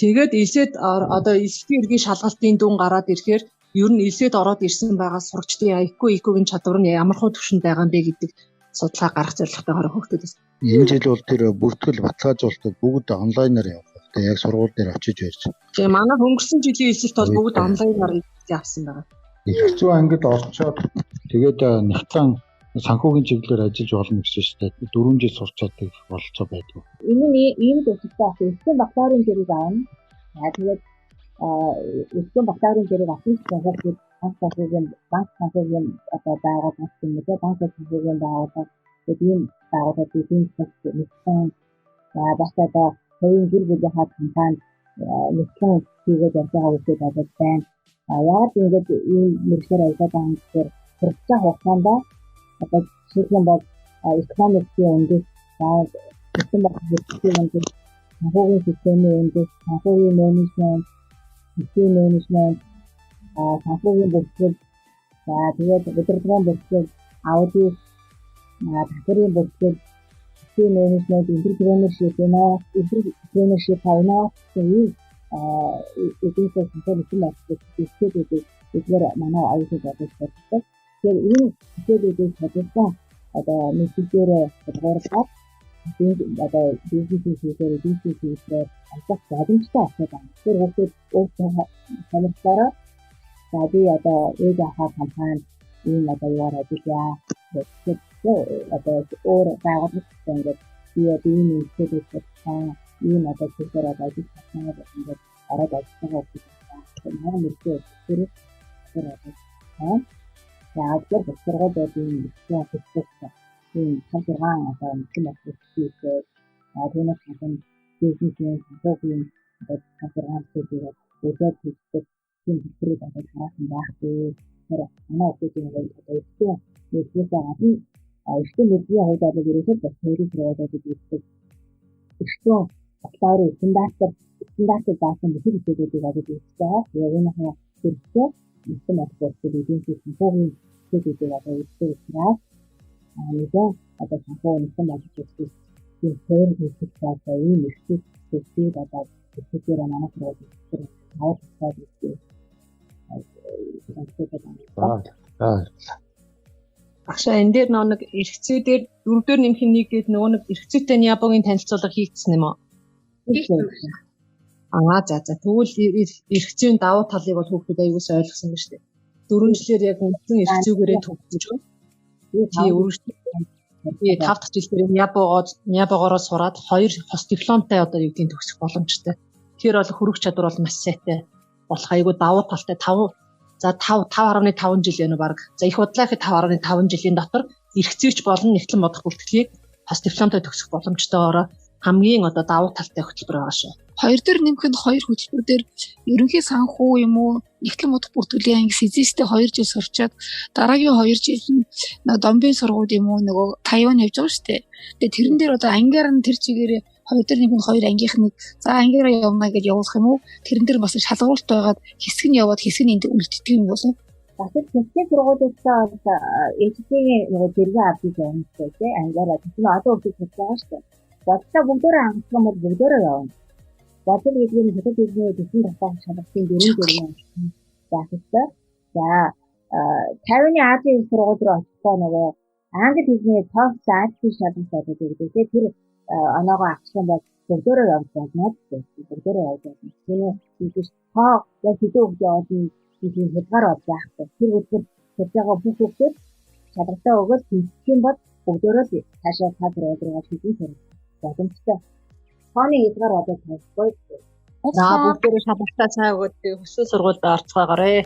Тэгээд элсээд одоо элсгийн эргийн шалгалтын дүн гараад ирэхээр ер нь элсээд ороод ирсэн байгаа сурагчдын IQ-ийн чадвар нь ямар хөө түвшинд байгаа юм бэ гэдэг судалгаа гаргах зорилготойгоор хүүхдүүдээс. Энэ жил бол тэр бүртгэл баталгаажуулалтыг бүгд онлайнаар явуулдаг. Тэгээ яг сургууль дээр очиж ярьж. Тэгээ манай өнгөрсөн жилийн элсэлт бол бүгд онлайнаар явсан байгаа. Эрх зүйн ангид орчоод тэгээд нэгтлэн санхүүгийн чиглэлээр ажиллаж болно гэсэн шүү дээ. 4 жил сурч чаддаг болцоо байдаг. Энэ ийм төсөлтэй ихсэн бакалаврын зэрэг аавна. Тэгээд ихсэн бакалаврын зэрэг авсан гэж санхүүгийн банк санхүүгийн одоо байгууллага гэсэн мэт банк санхүүгийн байгууллага гэдэг ийм байгууллагууд ийм төсөл нэгсэн бас одоо хоёрын гэр бүлийн хаад компанид нэгэн хийгээд явж байгаа үедээ бодож байна. Яг ингээд ийм мэрэгчлэр ажиллаж байгаа юм гэхээр сургалтын хугацаанд одоо жишээлбэл бол экономикийн үндэс систем багцлалын үндэс санхүүгийн системийн үндэс санхүүгийн менежмент санхүүгийн бүртгэл тэгээд удирдлагын бүртгэл аудит татварын бүртгэл систем менежмент интерпренершип finance эдгээр санхүүгийн мэдээлэл эдгээр манай аюулгүй бодож байна. Тэгэхээр энэ хичээлүүдийг сонгосон одоо мэдээлэлээр хурдгаад одоо бизнесээр ажиллах боломжтой болоод байна. Тэгэхээр хүүхдүүд өөрсдөө сонирхлоороо би одоо ээж ахаа компанид ийм одоо яар ажиллая гэдэг одоо өөр байгууллагатай ингээд би ийм хичээлүүд хийсэн ийм одоо зүйлээр ажиллаж байна ингээд ороод ажиллах гэдэг юм. Манай мөрөө тэр яг л сургуулиуд ийм хэвчээ ийм хамгаан одоо мэдээлэл хийхдээ түүнээс гадна бизнесийн санхүүгийн одоо хамгаан зүйлээ өөрөөр хэлбэл тийм хэлбэрүүд одоо хараад байхгүй. Тэр манай хүмүүсийн одоо ихтэй нэгээс гадна Эртний мэдлийн хувьд бол ерөөсөө бас тойрог сургуулиудад үүсдэг. Эртний бакалаврын стандартыг заасан бүхэл зүйлүүдийг олж үздэг. Яг энэ хэрэгтэй мэдсэн бодгоосыг эдийн засгийн санхүүгийн зүйлүүдийг олж үздэг учраас нэгэн одоо санхүү мэдсэн болж үздэг. Тийм тойрог хийх цаашаа ийм эрхийг төсвийг одоо төсвөөр манайх руу авах хэрэгтэй. Агшаа энэ дээр нэг эрхцээ дээр 4-дөр нэмэх нэг гээд нөгөө нэг эрхцээтэй Ябогийн танилцуулга хийгдсэн юм уу? За тэгвэл эрхцээний давуу талыг бол хүүхдүүд аягуус ойлгосон ба шүү дээ. 4 жилээр яг үндсэн эрхцээгээрээ төгсөж байна. Тэгээ үргэлжлүүлээ. 5 дахь жил дээр Ябогоороо сураад 2 хос дипломтой одоо юу гэдгийг төгсөх боломжтой. Тэгэхээр бол хөрөх чадвар бол маш сайтай болох айгүй давуу талтай 5.5 жил байна уу баг. За их удлаа гэхэд 5.5 жилийн дотор эрхцээвч болон нэгтлэн бодох бүртгэлийг хос дипломтой төгсөх боломжтойгоор хамгийн одоо давуу талтай хөтөлбөр байгаа шүү. 2 дээр нэмэх нь 2 хөтөлбөр дээр ерөнхий санхүү юм уу нэгтлэн бодох бүртгэлийн анги СИЗИСтэй 2 жил сурчаад дараагийн 2 жил нь домбын сургууль юм уу нөгөө Тайван явж байгаа шүү дээ. Тэгээ тэрэн дээр одоо ангиар нь тэр чигээрээ 2 дээр нэмэх нь 2 ангийнхныг за ангиараа явна гэж явуулах юм уу? Тэрэн дээр бас шалгуулт байгаад хэсэг нь яваад хэсэг нь энд үлддэг юм болов. Бас техник сургуулиудаа эцгийн нөгөө зэрэг авдаг юм шиг тийм ангиараа тийм одоо өгч байгаа шүү дээ. Бодтой бүгдээрээ хангах юм бол бүгдээрээ явна. Бодол гэдэг нь хөтөл бизнес төсөв татах шалгалтын дөрөв зэрэг заахтай. За Тайваны Азийн сургууль руу очихдоо нөгөө англи хэлний TOEFL Азийн шалгалт байдаг гэдэг. Тэр оноогоо авчих юм бол бүгдээрээ явж байна гэдэг. Бүгдээрээ явж байна. Тэний тийш яг хэдэн үг яваад ийм хязгаар болж байхгүй. Тэр үгээр хийж байгаа бүх үгээр шалгалтаа өгөөд хийх юм бол бүгдээрээ цаашаа цаад руу хийх боломжтой. Хооны хязгаар болоод тавьхгүй. Бүгдээрээ шалгалтаа цаа өгөөд хүсэл сургуульд орцгоогоорой.